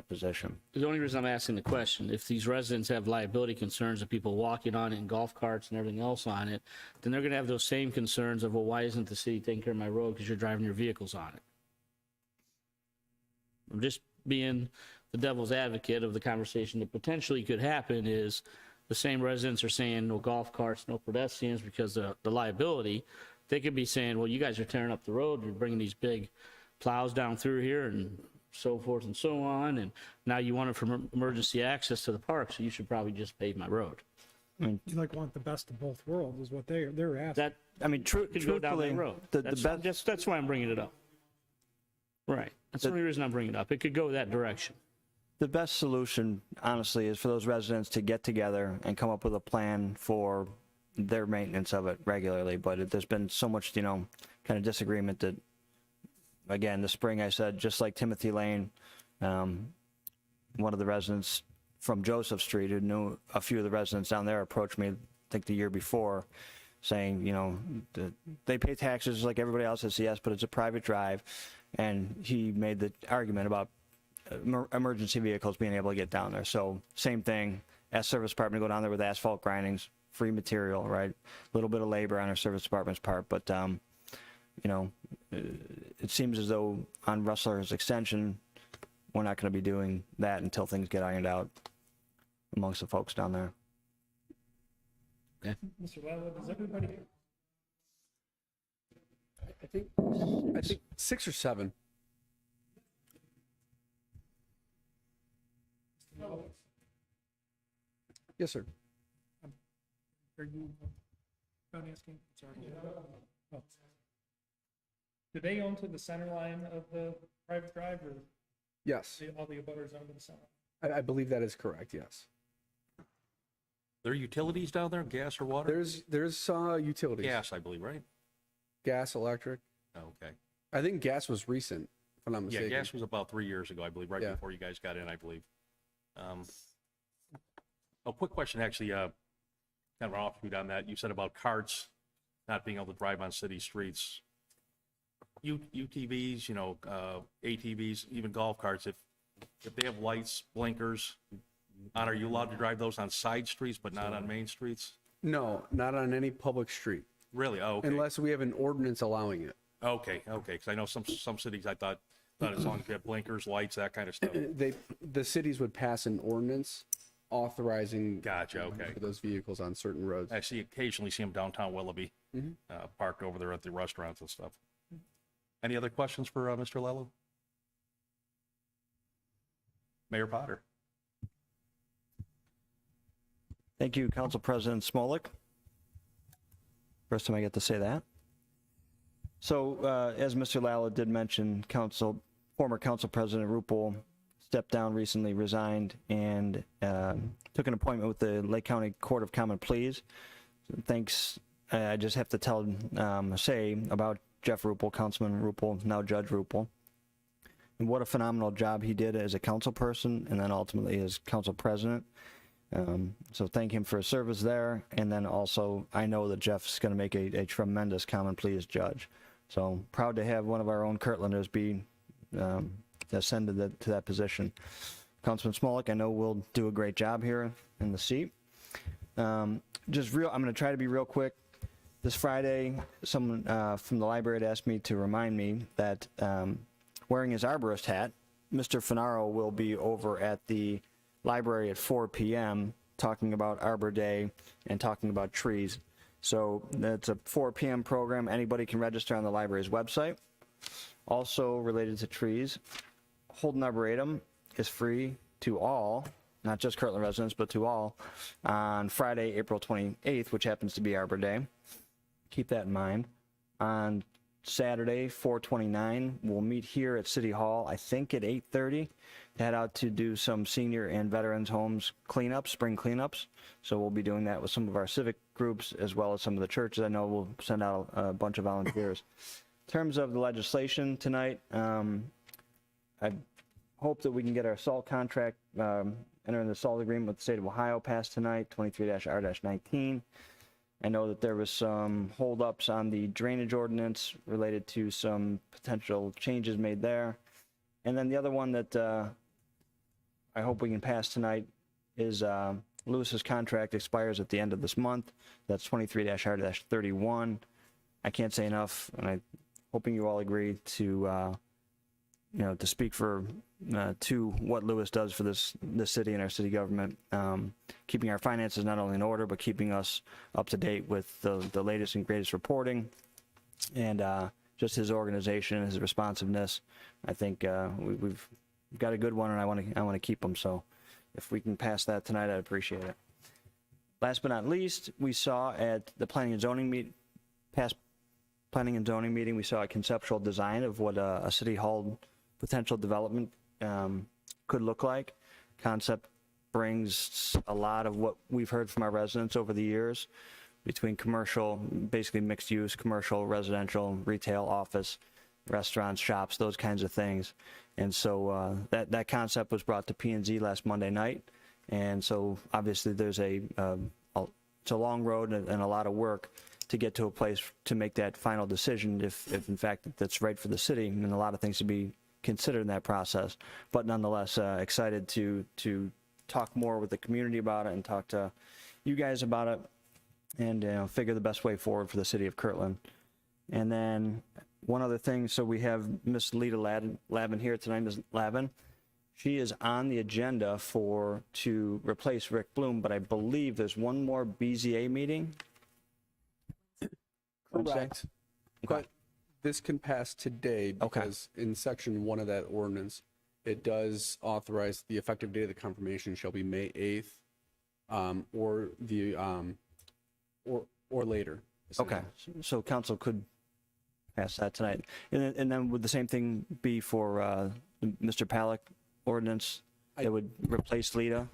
position. The only reason I'm asking the question, if these residents have liability concerns of people walking on it and golf carts and everything else on it, then they're going to have those same concerns of, well, why isn't the city taking care of my road because you're driving your vehicles on it? I'm just being the devil's advocate of the conversation that potentially could happen is the same residents are saying no golf carts, no pedestrians because of the liability. They could be saying, well, you guys are tearing up the road. You're bringing these big plows down through here and so forth and so on. And now you want it for emergency access to the park. So you should probably just pave my road. You want the best of both worlds is what they're asking. Could go down that road. That's why I'm bringing it up. Right. That's the only reason I'm bringing it up. It could go that direction. The best solution, honestly, is for those residents to get together and come up with a plan for their maintenance of it regularly. But there's been so much, kind of disagreement that again, this spring I said, just like Timothy Lane, one of the residents from Joseph Street who knew a few of the residents down there approached me, I think the year before, saying, you know, they pay taxes like everybody else. I said, yes, but it's a private drive. And he made the argument about emergency vehicles being able to get down there. So same thing, ask service department to go down there with asphalt grindings, free material, right? A little bit of labor on our service department's part, but you know, it seems as though on Rustler's extension, we're not going to be doing that until things get ironed out amongst the folks down there. Mr. Lala, does everybody? I think 6 or 7. Yes, sir. Are you done asking? Sorry. Oh. Do they own to the center line of the private drive, or Yes, all the abutters own to the center? I believe that is correct. Yes. There are utilities down there, gas or water? There's utilities. Gas, I believe, right? Gas, electric. Okay. I think gas was recent, if I'm not Yeah, mistaken. gas was about 3 years ago, I believe, right Yeah. before you guys got in, I believe. A quick question, actually, kind of an offshoot on that. You said about carts not being able to drive on city streets. UTVs, you know, ATVs, even golf carts, if they have lights, blinkers, are you allowed to drive those on side streets but not on main streets? No, not on any public street, Really? Oh, okay. unless we have an ordinance allowing it. Okay, because I know some cities, I thought as long as you have blinkers, lights, that kind of stuff. The cities would pass an ordinance authorizing Gotcha, okay. for those vehicles on certain roads. I occasionally see them downtown Willoughby, parked over there at the restaurants and stuff. Any other questions for Mr. Lello? Mayor Potter. Thank you, Council President Smolik. First time I get to say that. So, as Mr. Lala did mention, former Council President Rupel stepped down recently, resigned, and took an appointment with the Lake County Court of Common Pleas. Thanks. I just have to say about Jeff Rupel, Councilman Rupel, now Judge Rupel, and what a phenomenal job he did as a council person and then ultimately as council president. So thank him for his service there. And then also, I know that Jeff's going to make a tremendous Common Pleas judge. So proud to have one of our own Kirtlanders be ascended to that position. Councilman Smolik, I know will do a great job here in the seat. I'm going to try to be real quick. This Friday, someone from the library had asked me to remind me that wearing his arborist hat, Mr. Finaro will be over at the library at 4 p.m. talking about Arbor Day and talking about trees. So that's a 4 p.m. program. Anybody can register on the library's website. Also related to trees, Holden Arboretum is free to all, not just Kirtland residents, but to all, on Friday, April 28th, which happens to be Arbor Day. Keep that in mind. On Saturday, 4/29, we'll meet here at City Hall, I think at 8:30, to head out to do some senior and veterans homes cleanups, spring cleanups. So we'll be doing that with some of our civic groups as well as some of the churches. I know we'll send out a bunch of volunteers. In terms of the legislation tonight, I hope that we can get our salt contract, entering the salt agreement with the state of Ohio passed tonight, 23-R-19. I know that there was some holdups on the drainage ordinance related to some potential changes made there. And then the other one that I hope we can pass tonight is Lewis's contract expires at the end of this month. That's 23-R-31. I can't say enough, and I'm hoping you all agree to to speak for to what Lewis does for this city and our city government, keeping our finances not only in order, but keeping us up to date with the latest and greatest reporting, and just his organization, his responsiveness. I think we've got a good one, and I want to keep him. So if we can pass that tonight, I'd appreciate it. Last but not least, we saw at the planning and zoning meeting, we saw a conceptual design of what a city hall potential development could look like. Concept brings a lot of what we've heard from our residents over the years between commercial, basically mixed use, commercial, residential, retail, office, restaurants, shops, those kinds of things. And so that concept was brought to P&Z last Monday night. And so obviously there's it's a long road and a lot of work to get to a place to make that final decision if in fact that's right for the city, and a lot of things to be considered in that process. But nonetheless, excited to talk more with the community about it and talk to you guys about it and figure the best way forward for the city of Kirtland. And then one other thing, so we have Miss Lita Lavin here tonight. Ms. Lavin, she is on the agenda to replace Rick Bloom, but I believe there's one more BZA meeting. Correct. But this can pass today because in section 1 of that ordinance, it does authorize the effective date of the confirmation shall be May 8th, or later. Okay, so council could pass that tonight. And then would the same thing be for Mr. Palick ordinance? They would replace Lita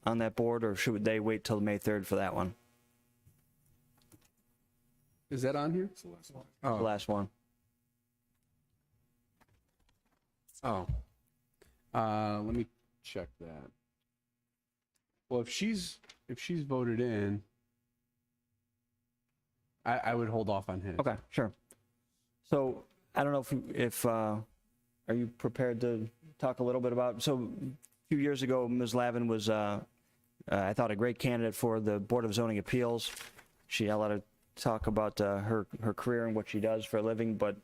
on that board, or should they wait till May 3rd for that one? Is that on here? The last one. Oh. Let me check that. Well, if she's voted in, I would hold off on his. Okay, sure. So I don't know if are you prepared to talk a little bit about, so a few years ago, Ms. Lavin was, I thought, a great candidate for the Board of Zoning Appeals. She had a lot of talk about her career and what she does for a living, but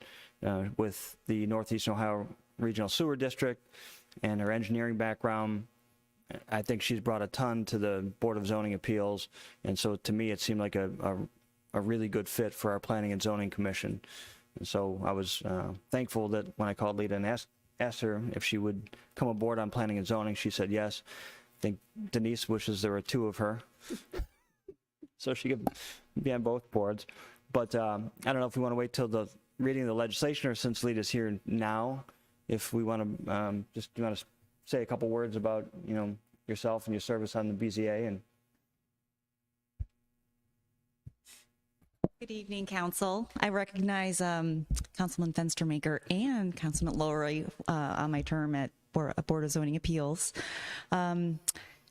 with the Northeastern Ohio Regional Sewer District and her engineering background, I think she's brought a ton to the Board of Zoning Appeals. And so to me, it seemed like a really good fit for our Planning and Zoning Commission. And so I was thankful that when I called Lita and asked her if she would come aboard on Planning and Zoning, she said yes. I think Denise wishes there were 2 of her, so she could be on both boards. But I don't know if we want to wait till the reading of the legislation, or since Lita's here now, if we want to you want to say a couple words about yourself and your service on the BZA. And good evening, Council. I recognize Councilman Fenstermaker and Councilman Lowry on my term at Board of Zoning Appeals.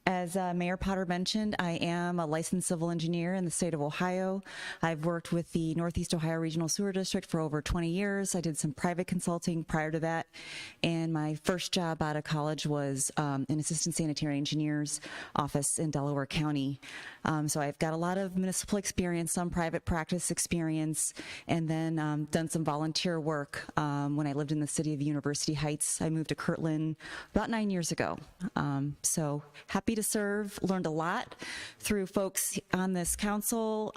As Mayor Potter mentioned, I am a licensed civil engineer in the state of Ohio. I've worked with the Northeast Ohio Regional Sewer District for over 20 years. I did some private consulting prior to that, and my first job out of college was an assistant sanitary engineer's office in Delaware County. So I've got a lot of municipal experience, some private practice experience, and then done some volunteer work when I lived in the city of University Heights. I moved to Kirtland about 9 years ago. So happy to serve, learned a lot through folks on this council,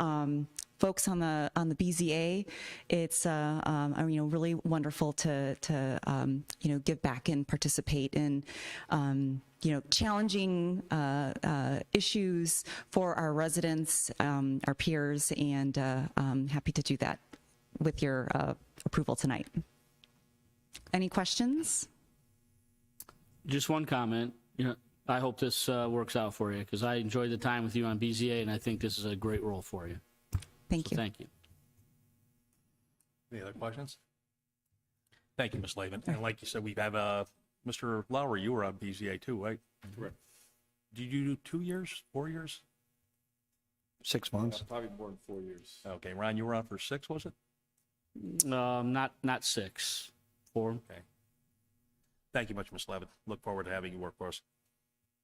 folks on the BZA. It's really wonderful to give back and participate in challenging issues for our residents, our peers, and happy to do that with your approval tonight. Any questions? Just one comment. I hope this works out for you, because I enjoyed the time with you on BZA, and I think this is a great role for you. Thank you. Thank you. Any other questions? Thank you, Ms. Lavin. And like you said, we have Mr. Lowry, you were on BZA too, right? Correct. Did you do 2 years, 4 years? 6 months. Probably more than 4 years. Okay, Ron, you were on for 6, was it? Not 6, 4. Okay. Thank you much, Ms. Lavin. Look forward to having you work for us.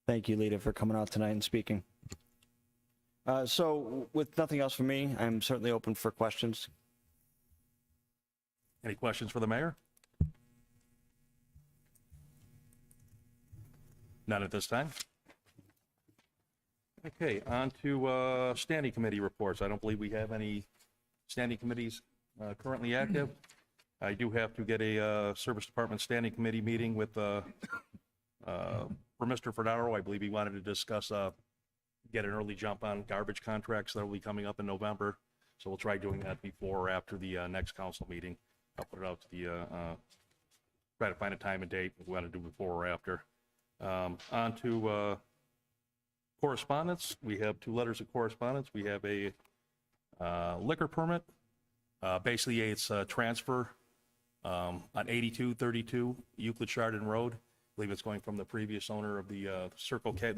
Thank you, Lita, for coming out tonight and speaking. So with nothing else from me, I'm certainly open for questions. Any questions for the mayor? None at this time. Okay, on to standing committee reports. I don't believe we have any standing committees currently active. I do have to get a service department standing committee meeting with for Mr. Fernaro. I believe he wanted to discuss get an early jump on garbage contracts that will be coming up in November. So we'll try doing that before or after the next council meeting. I'll put it out to the try to find a time and date if we want to do before or after. On to correspondence. We have 2 letters of correspondence. We have a liquor permit. Basically, it's a transfer on 8232 Euclid Chardon Road. I believe it's going from the previous owner of the Circle K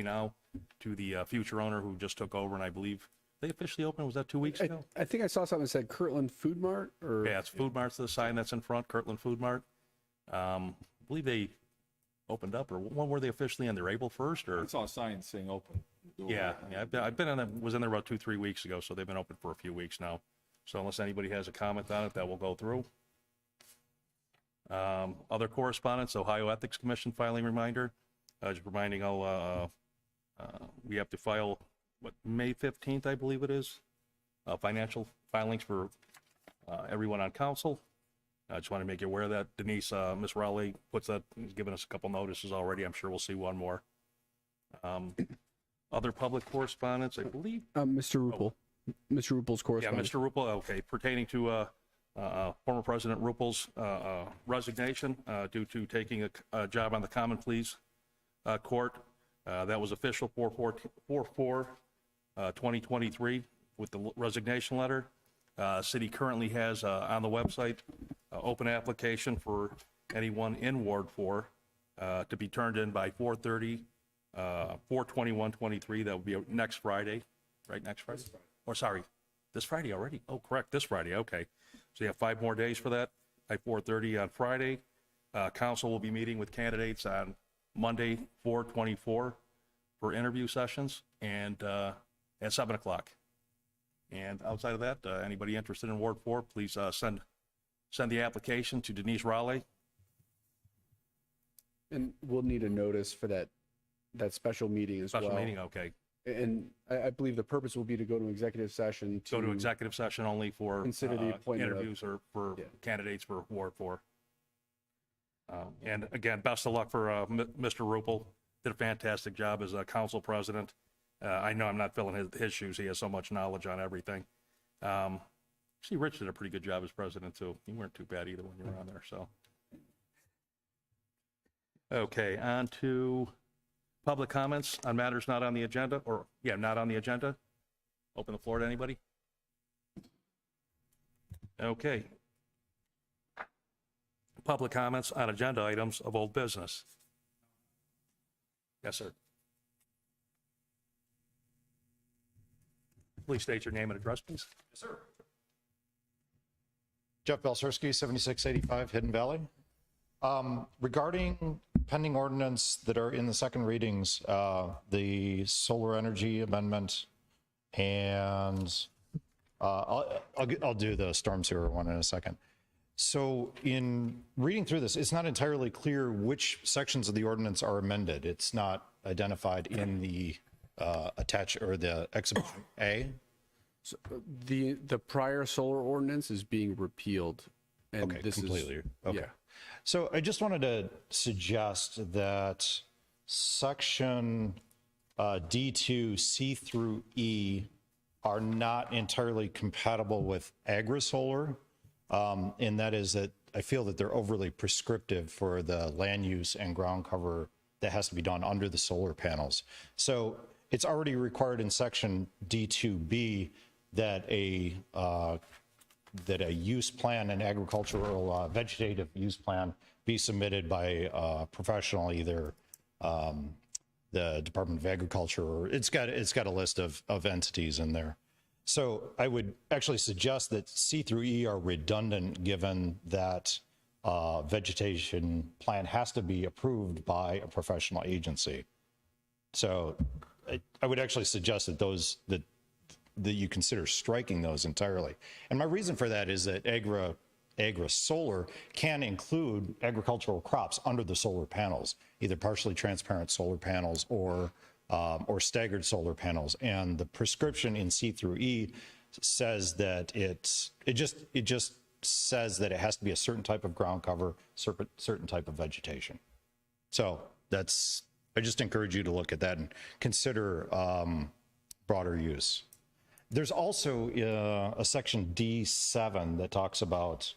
now, to the future owner who just took over, and I believe they officially opened, was that 2 weeks ago? I think I saw something that said Kirtland Food Mart, or? Yeah, it's Food Mart's the sign that's in front, Kirtland Food Mart. I believe they opened up, or when were they officially in there, April 1st, or? I saw a sign saying open. Yeah, I've been in was in there about 2-3 weeks ago, so they've been open for a few weeks now. So unless anybody has a comment on it, that will go through. Other correspondence, Ohio Ethics Commission filing reminder. Just reminding all, we have to file, May 15th, I believe it is, financial filings for everyone on council. I just want to make you aware of that. Denise, Ms. Rowley puts that, has given us a couple notices already. I'm sure we'll see one more. Other public correspondence, I believe. Mr. Rupel. Mr. Rupel's Yeah, correspondence. Mr. Rupel, okay, pertaining to former President Rupel's resignation due to taking a job on the Common Pleas Court. That was official 4/4/2023 with the resignation letter. City currently has on the website open application for anyone in Ward 4 to be turned in by 4/30, 4/21/23. That would be next Friday, right? Next Friday? Or sorry, this Friday already? Oh, correct, this Friday, okay. So you have 5 more days for that, by 4/30 on Friday. Council will be meeting with candidates on Monday, 4/24 for interview sessions, and at 7 o'clock. And outside of that, anybody interested in Ward 4, please send the application to Denise Raleigh. And we'll need a notice for that special meeting as well. Special meeting, okay. And I believe the purpose will be to go to executive session to. Go to executive session only for Consider the appointment of- interviews or for candidates for Ward 4. And again, best of luck for Mr. Rupel. Did a fantastic job as a council president. I know I'm not filling his shoes. He has so much knowledge on everything. See, Rich did a pretty good job as president too. You weren't too bad either when you were on there, so. Okay, on to public comments on matters not on the agenda, not on the agenda. Open the floor to anybody. Okay. Public comments on agenda items of old business. Yes, sir. Please state your name and address, please. Yes, sir. Jeff Belsersky, 7685 Hidden Valley. Regarding pending ordinance that are in the second readings, the solar energy amendment, and I'll do the storm sewer one in a second. So in reading through this, it's not entirely clear which sections of the ordinance are amended. It's not identified in the attach or the exhibit A. So the prior solar ordinance is being repealed. And Okay, this completely. Is, Okay. Yeah. So I just wanted to suggest that section D2, C through E are not entirely compatible with agri-solar. And that is that I feel that they're overly prescriptive for the land use and ground cover that has to be done under the solar panels. So it's already required in section D2B that a use plan, an agricultural vegetative use plan, be submitted by a professional, either the Department of Agriculture, or it's got a list of entities in there. So I would actually suggest that C through E are redundant, given that vegetation plan has to be approved by a professional agency. So I would actually suggest that that you consider striking those entirely. And my reason for that is that agri-solar can include agricultural crops under the solar panels, either partially transparent solar panels or staggered solar panels. And the prescription in C through E says that it just says that it has to be a certain type of ground cover, certain type of vegetation. So I just encourage you to look at that and consider broader use. There's also a section D7 that talks about,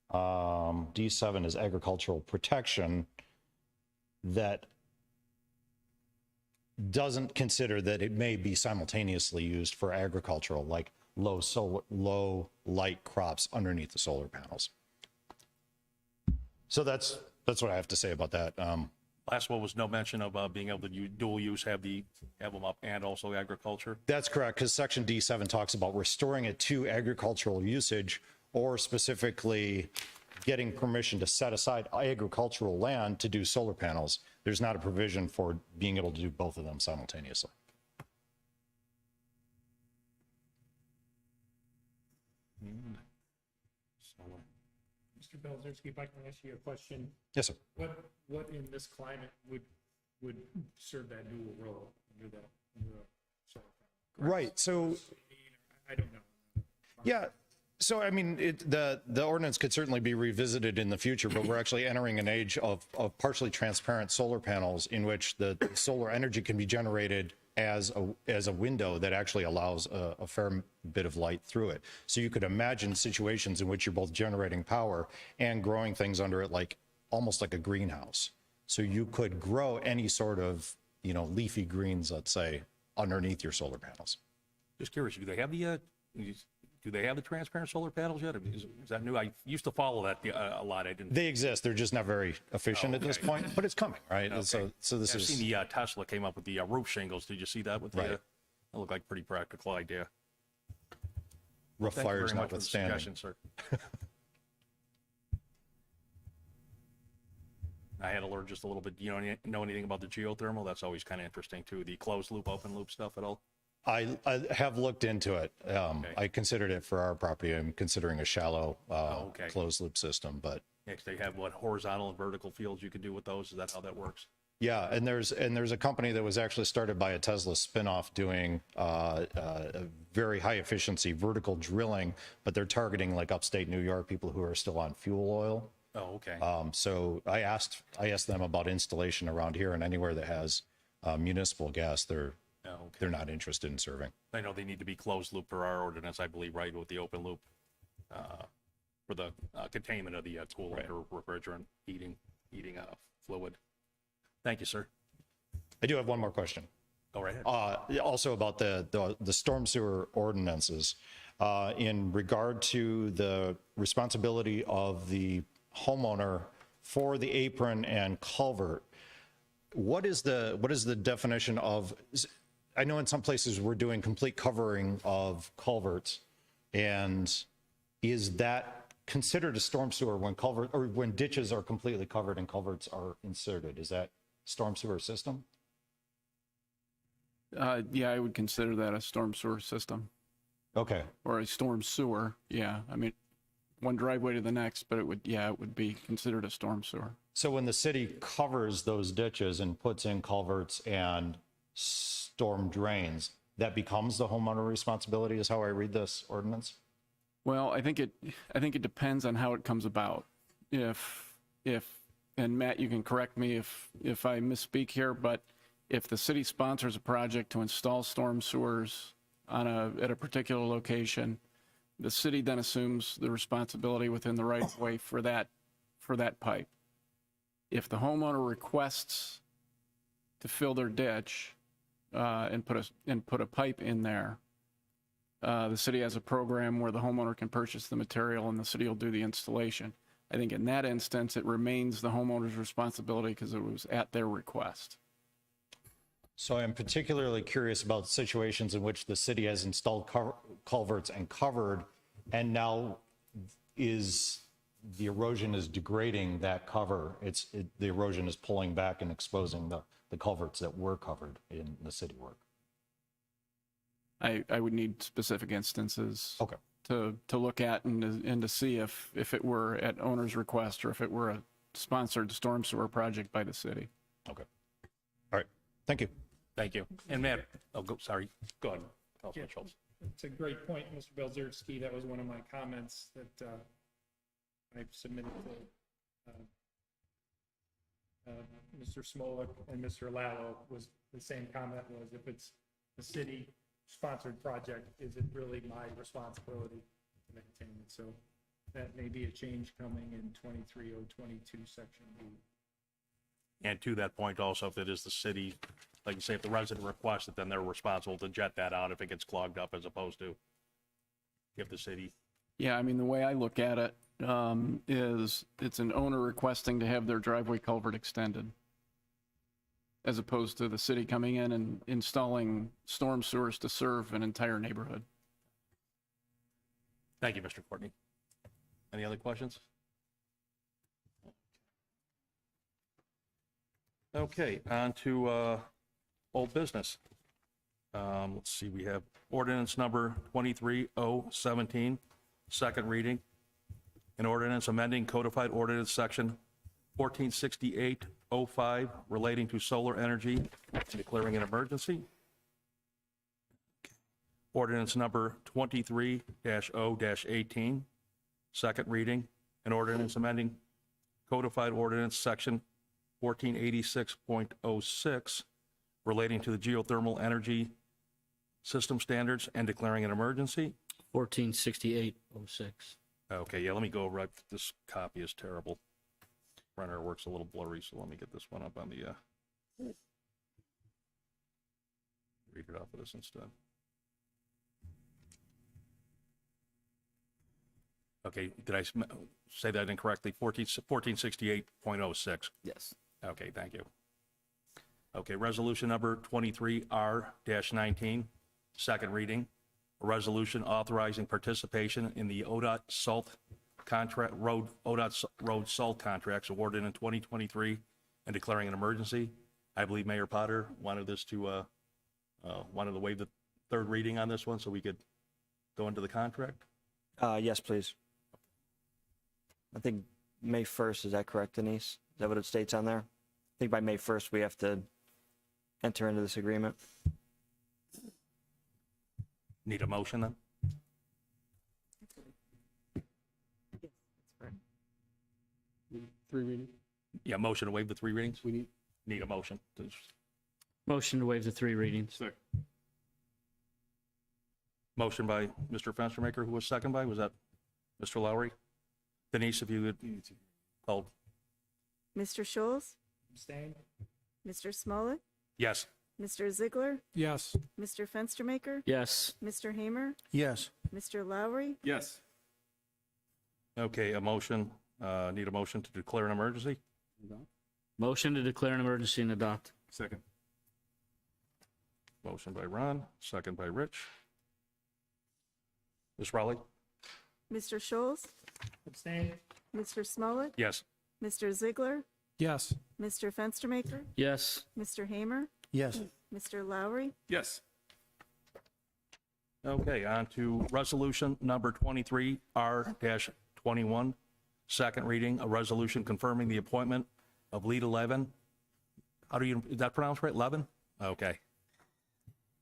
D7 is agricultural protection, that doesn't consider that it may be simultaneously used for agricultural, like low light crops underneath the solar panels. So that's what I have to say about that. Last one was no mention of being able to dual use, have them up, and also agriculture. That's correct, because section D7 talks about restoring it to agricultural usage, or specifically getting permission to set aside agricultural land to do solar panels. There's not a provision for being able to do both of them simultaneously. Mr. Belzerski, if I can ask you a question. Yes, sir. What in this climate would serve that dual role under the solar panel? Right, so, I don't know. yeah, so I mean, the ordinance could certainly be revisited in the future, but we're actually entering an age of partially transparent solar panels in which the solar energy can be generated as a window that actually allows a fair bit of light through it. So you could imagine situations in which you're both generating power and growing things under it, like almost like a greenhouse. So you could grow any sort of, leafy greens, let's say, underneath your solar panels. Just curious, do they have the transparent solar panels yet? I mean, is that new? I used to follow that a lot. I didn't. They exist. They're just not very efficient at this point, but it's coming, right? Okay. So this I've is. seen the Tesla came up with the roof shingles. Did you see that? With the, Right. that looked like a pretty practical idea. Rough Thank you fires very much for the notwithstanding. suggestion, sir. I had to learn just a little bit. You know anything about the geothermal? That's always kind of interesting too. The closed loop, open loop stuff at all? I have looked into it. I considered it for our property. I'm considering a shallow okay. closed loop system, but Next, they have what horizontal and vertical fields you can do with those. Is that how that works? yeah, and there's a company that was actually started by a Tesla spinoff doing a very high efficiency vertical drilling, but they're targeting like upstate New York, people who are still on fuel oil. Oh, okay. So I asked them about installation around here, and anywhere that has municipal gas, they're not interested in serving. I know they need to be closed loop per our ordinance, I believe, right, with the open loop for the containment of the coolant or refrigerant heating fluid. Thank you, sir. I do have one more question. Go right ahead. Also about the storm sewer ordinances, in regard to the responsibility of the homeowner for the apron and culvert. What is the definition of? I know in some places we're doing complete covering of culverts, and is that considered a storm sewer when culvert or when ditches are completely covered and culverts are inserted? Is that storm sewer system? Yeah, I would consider that a storm sewer system. Okay. Or a storm sewer. Yeah, I mean, one driveway to the next, but it would be considered a storm sewer. So when the city covers those ditches and puts in culverts and storm drains, that becomes the homeowner responsibility, is how I read this ordinance? Well, I think it depends on how it comes about. If and Matt, you can correct me if I misspeak here, but if the city sponsors a project to install storm sewers at a particular location, the city then assumes the responsibility within the right of way for that pipe. If the homeowner requests to fill their ditch and put a pipe in there, the city has a program where the homeowner can purchase the material and the city will do the installation. I think in that instance, it remains the homeowner's responsibility because it was at their request. So I'm particularly curious about situations in which the city has installed culverts and covered, and now the erosion is degrading that cover. The erosion is pulling back and exposing the culverts that were covered in the city work. I would need specific instances. Okay. To look at and to see if it were at owner's request or if it were a sponsored storm sewer project by the city. Okay. All right. Thank you. Thank you. And Matt, sorry. Go ahead, Councilman Schultz. It's a great point, Mr. Belzerski. That was one of my comments that I submitted to Mr. Smolik and Mr. Lallo. Was the same comment was, if it's a city sponsored project, is it really my responsibility to maintain it? So that may be a change coming in 23022 section B. And to that point also, if it is the city, like you say, if the resident requests it, then they're responsible to jet that out if it gets clogged up, as opposed to give the city. Yeah, I mean, the way I look at it is it's an owner requesting to have their driveway culvert extended, as opposed to the city coming in and installing storm sewers to serve an entire neighborhood. Thank you, Mr. Courtney. Any other questions? Okay, on to old business. Let's see, we have ordinance number 23017, second reading. An ordinance amending codified ordinance section 146805 relating to solar energy and declaring an emergency. Ordinance number 23-0-18, second reading. An ordinance amending codified ordinance section 1486.06 relating to the geothermal energy system standards and declaring an emergency. 146806. Okay, yeah, let me go right. This copy is terrible. Printer works a little blurry, so let me get this one up on the, read it off of this instead. Okay, did I say that incorrectly? 1468.06. Yes. Okay, thank you. Okay, resolution number 23R-19, second reading. A resolution authorizing participation in the ODOT salt contract, ODOT road salt contracts awarded in 2023 and declaring an emergency. I believe Mayor Potter wanted this to, wanted to waive the third reading on this one so we could go into the contract. Yes, please. I think May 1st, is that correct, Denise? Is that what it states on there? I think by May 1st, we have to enter into this agreement. Need a motion then? Three readings? Yeah, motion to waive the three readings? We Need a motion. Motion to waive the 3 readings. Motion by Mr. Fenstermaker, who was second by, was that Mr. Lowry? Denise, if you would call. Mr. Scholes, Abstain. Mr. Smollett, Yes. Mr. Ziegler, Yes. Mr. Fenstermaker, Yes. Mr. Hamer, Yes. Mr. Lowry, Yes. Okay, a motion, need a motion to declare an emergency? Motion to declare an emergency and adopt. Second. Motion by Ron, second by Rich. Ms. Rowley? Mr. Scholes, Abstain. Mr. Smollett, Yes. Mr. Ziegler, Yes. Mr. Fenstermaker, Yes. Mr. Hamer, Yes. Mr. Lowry, Yes. Okay, on to resolution number 23R-21, second reading, a resolution confirming the appointment of Lita Levin. Is that pronounced right? Levin? Okay.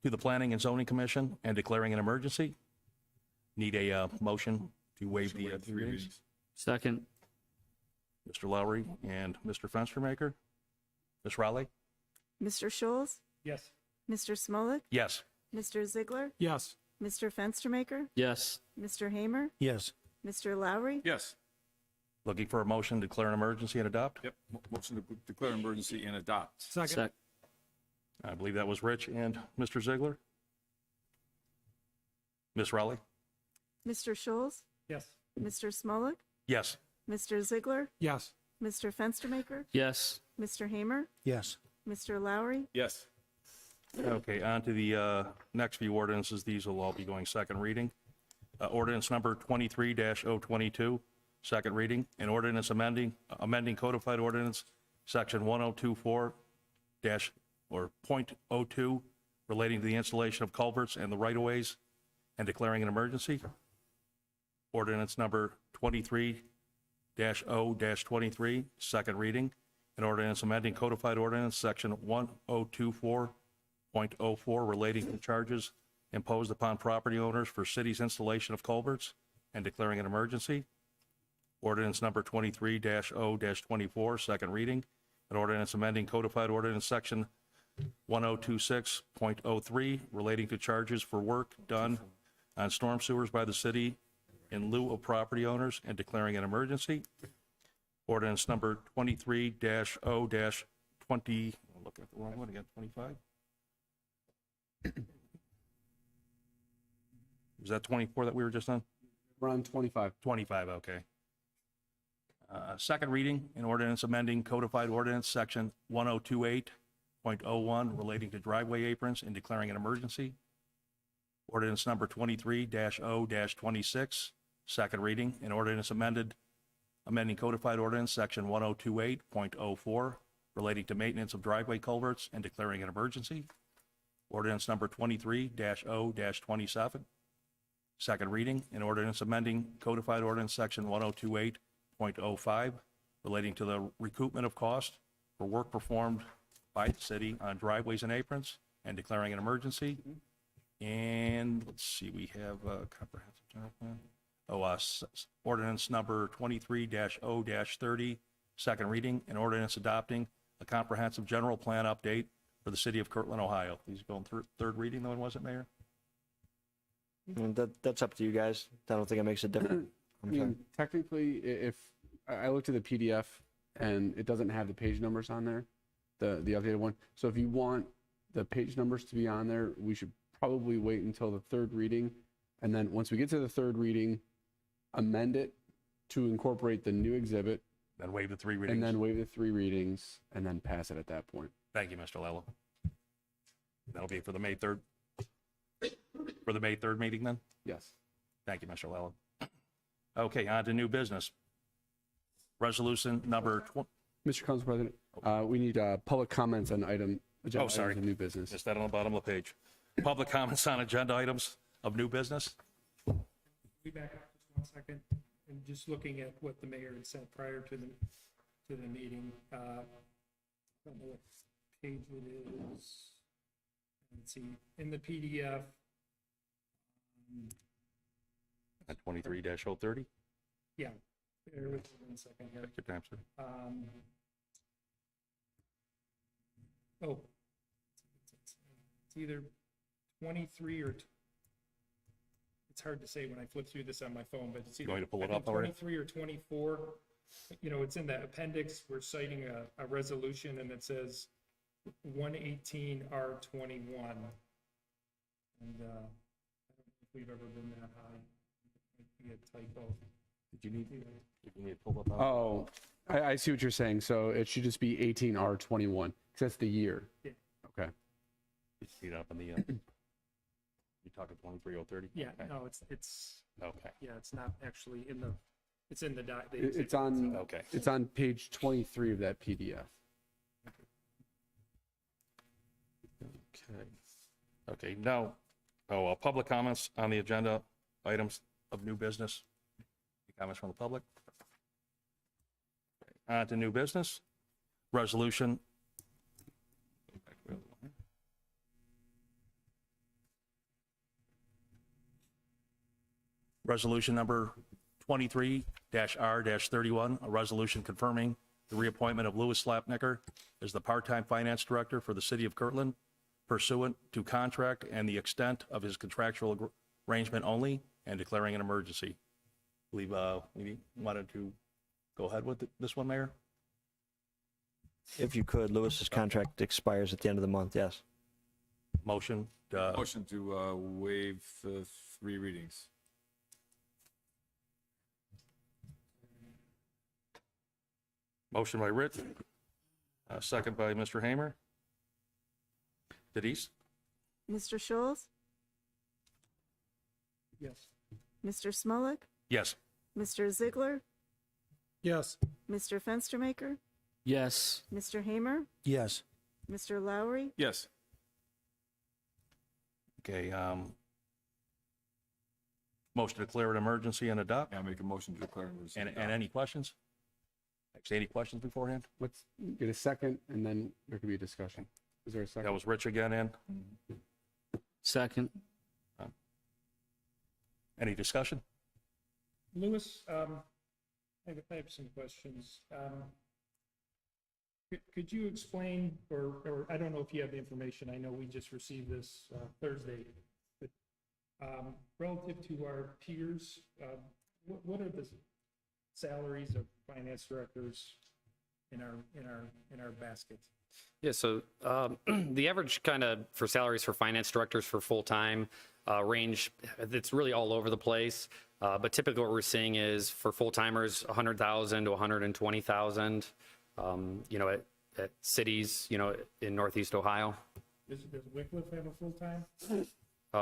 To the Planning and Zoning Commission and declaring an emergency. Need a motion to waive the three readings. Second. Mr. Lowry and Mr. Fenstermaker. Ms. Rowley? Mr. Scholes, Yes. Mr. Smollett, Yes. Mr. Ziegler, Yes. Mr. Fenstermaker, Yes. Mr. Hamer, Yes. Mr. Lowry, Yes. Looking for a motion to declare an emergency and adopt? Yep. Motion to declare emergency and adopt. Second. I believe that was Rich and Mr. Ziegler. Ms. Rowley? Mr. Scholes, Yes. Mr. Smollett, Yes. Mr. Ziegler, Yes. Mr. Fenstermaker, Yes. Mr. Hamer, Yes. Mr. Lowry, Yes. Okay, on to the next few ordinances. These will all be going second reading. Ordinance number 23-022, second reading. An ordinance amending codified ordinance section 1024 or .02 relating to the installation of culverts and the right-of-ways and declaring an emergency. Ordinance number 23-0-23, second reading. An ordinance amending codified ordinance section 1024.04 relating to charges imposed upon property owners for city's installation of culverts and declaring an emergency. Ordinance number 23-0-24, second reading. An ordinance amending codified ordinance section 1026.03 relating to charges for work done on storm sewers by the city in lieu of property owners and declaring an emergency. Ordinance number 23-0-20, I'm looking at the wrong one again, 25? Was that 24 that we were just on? We're on 25. 25, okay. Second reading, an ordinance amending codified ordinance section 1028.01 relating to driveway aprons and declaring an emergency. Ordinance number 23-0-26, second reading, an ordinance amending codified ordinance section 1028.04 relating to maintenance of driveway culverts and declaring an emergency. Ordinance number 23-0-27, second reading, an ordinance amending codified ordinance section 1028.05 relating to the recoupment of cost for work performed by the city on driveways and aprons and declaring an emergency. And let's see, we have a comprehensive general plan. Ordinance number 23-0-30, second reading, an ordinance adopting a comprehensive general plan update for the city of Kirtland, Ohio. These are going through third reading, though, was it, Mayor? That's up to you guys. I don't think it makes a difference. I mean, technically, if I looked at the PDF and it doesn't have the page numbers on there, the updated one. So if you want the page numbers to be on there, we should probably wait until the third reading. And then once we get to the third reading, amend it to incorporate the new exhibit. Then waive the three readings. And then waive the three readings and then pass it at that point. Thank you, Mr. Lello. That'll be for the May 3rd. For the May 3rd meeting then? Yes. Thank you, Mr. Lello. Okay, on to new business. Resolution number Mr. Council President, we need public comments on agenda items of new business. Missed that on the bottom of the page. Public comments on agenda items of new business. We back up just 1 second, and just looking at what the mayor had sent prior to the meeting. I don't know what page it is. Let's see, in the PDF. At 23-030. Yeah, bear with me 1 second here. Take your time, sir. Oh, it's either 23 or it's hard to say when I flip through this on my phone, but it's either You want me to pull it I think up already? 23 or 24. You know, it's in the appendix. We're citing a resolution, and it says 118 R21. And I don't know if we've ever been that high. It might be a typo. Did you need to pull up? Oh, I see what you're saying. So it should just be 18R21 because that's the year. Yeah. Okay. You see it up in the, you talking 23-030? Yeah, Okay. no, it's Okay. yeah, it's not actually in the, it's in the doc. It's on. Okay. It's on page 23 of that PDF. Okay. Okay, now, public comments on the agenda items of new business. Any comments from the public? On to new business. Resolution. Resolution number 23-R-31, a resolution confirming the reappointment of Louis Slapnicker as the part-time finance director for the city of Kirtland pursuant to contract and the extent of his contractual arrangement only, and declaring an emergency. I believe we wanted to go ahead with this one, Mayor? If you could, Lewis's contract expires at the end of the month, yes. Motion. Motion to waive the three readings. Motion by Rich, second by Mr. Hamer. Denise? Mr. Schulz, Yes. Mr. Smolik, Yes. Mr. Ziegler, Yes. Mr. Fenstermaker, Yes. Mr. Hamer, Yes. Mr. Lowry, Yes. Okay, motion to declare an emergency and adopt. Yeah, make a motion to declare emergency. And any questions? Actually, any questions beforehand? Let's get a second and then there could be a discussion. Is there a second? That was Rich again in. Second. Any discussion? Louis, I have some questions. Could you explain, or I don't know if you have the information, I know we just received this Thursday, but relative to our peers, what are the salaries of finance directors in our basket? Yeah, so the average kind of for salaries for finance directors for full-time range, it's really all over the place. But typically what we're seeing is for full-timers, 100,000 to 120,000, you know, at cities, you know, in Northeast Ohio. Does Wycliffe have a full-time?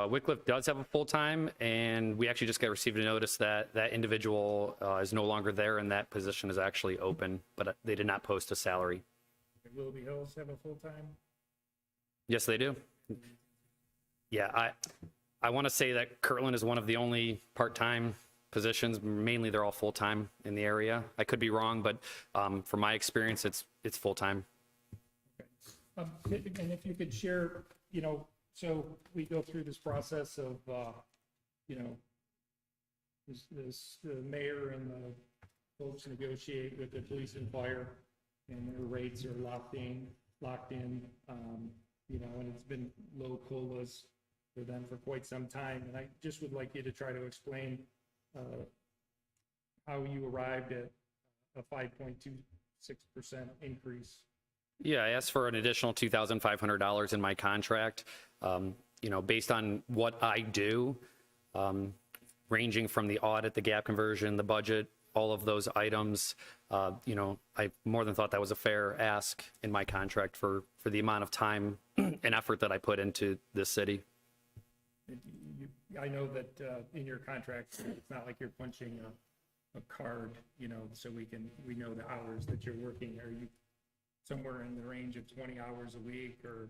Wycliffe does have a full-time, and we actually just received a notice that that individual is no longer there, and that position is actually open, but they did not post a salary. Willoughby Hills have a full-time? Yes, they do. Yeah, I want to say that Kirtland is one of the only part-time positions. Mainly, they're all full-time in the area. I could be wrong, but from my experience, it's full-time. And if you could share, you know, so we go through this process of, you know, the mayor and the folks negotiate with the police and fire, and their rates are locked in, you know, and it's been low COLAs for them for quite some time. And I just would like you to try to explain how you arrived at a 5.26% increase. Yeah, I asked for an additional $2,500 in my contract, you know, based on what I do, ranging from the audit, the gap conversion, the budget, all of those items. You know, I more than thought that was a fair ask in my contract for the amount of time and effort that I put into this city. I know that in your contract, it's not like you're punching a card, you know, so we know the hours that you're working. Are you somewhere in the range of 20 hours a week or?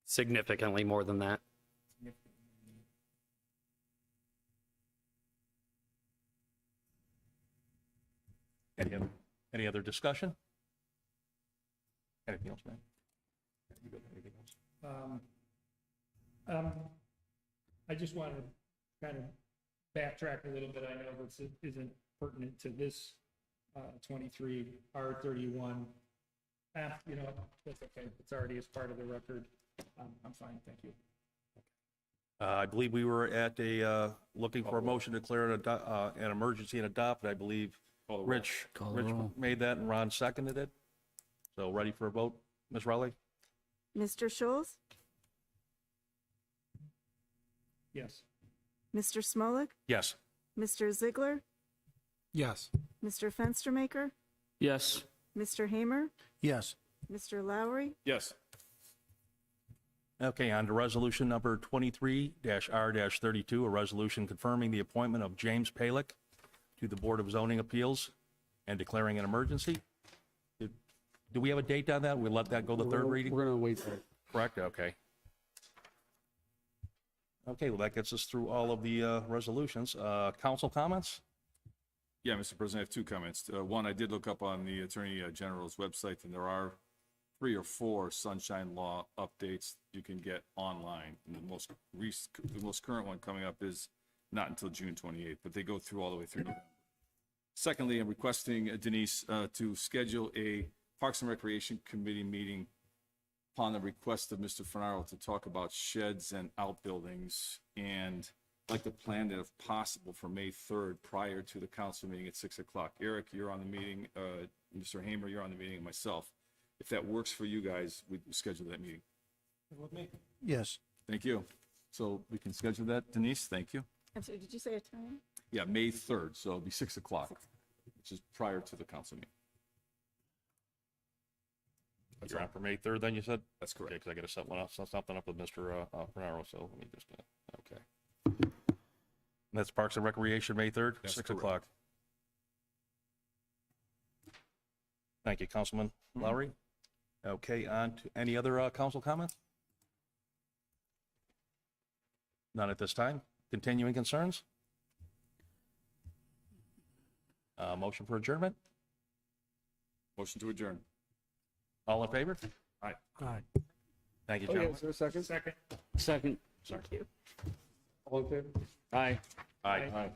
Significantly more than that. Any other discussion? Anything else, man? Anything else? I just want to kind of backtrack a little bit. I know this isn't pertinent to this 23 R31. You know, that's okay. It's already as part of the record. I'm fine. Thank you. I believe we were at looking for a motion to declare an emergency and adopt. I believe Rich made that and Ron seconded it. So ready for a vote, Ms. Rowley? Mr. Schulz? Yes. Mr. Smolik? Yes. Mr. Ziegler? Yes. Mr. Fenstermaker? Yes. Mr. Hamer? Yes. Mr. Lowry? Yes. Okay, on to resolution number 23-R-32, a resolution confirming the appointment of James Palick to the Board of Zoning Appeals and declaring an emergency. Do we have a date on that? We'll let that go to third reading? We're going to wait there. Correct, okay. Okay, well, that gets us through all of the resolutions. Council comments? Yeah, Mr. President, I have two comments. One, I did look up on the Attorney General's website, and there are 3 or 4 sunshine law updates you can get online. And the most current one coming up is not until June 28th, but they go through all the way through November. Secondly, I'm requesting Denise to schedule a Parks and Recreation Committee meeting upon the request of Mr. Fernaro to talk about sheds and outbuildings, and I'd like to plan that if possible for May 3rd prior to the council meeting at 6 o'clock. Eric, you're on the meeting. Mr. Hamer, you're on the meeting, and myself. If that works for you guys, we schedule that meeting. With me? Yes. Thank you. So we can schedule that. Denise, thank you. I'm sorry, did you say a time? Yeah, May 3rd, so it'll be 6 o'clock, which is prior to the council meeting. You're on for May 3rd, then you said? That's correct. Okay, because I got to set something up with Mr. Fernaro, so let me just, okay. And that's Parks and Recreation, May 3rd, That's 6 correct. o'clock. Thank you, Councilman Lowry. Okay, on to any other council comments? None at this time. Continuing concerns? Motion for adjournment? Motion to adjourn. All in favor? Aye. Aye. Thank you, Oh, yeah, gentlemen. is there a second? Second. Second. Thank you. All in favor? Aye. Aye.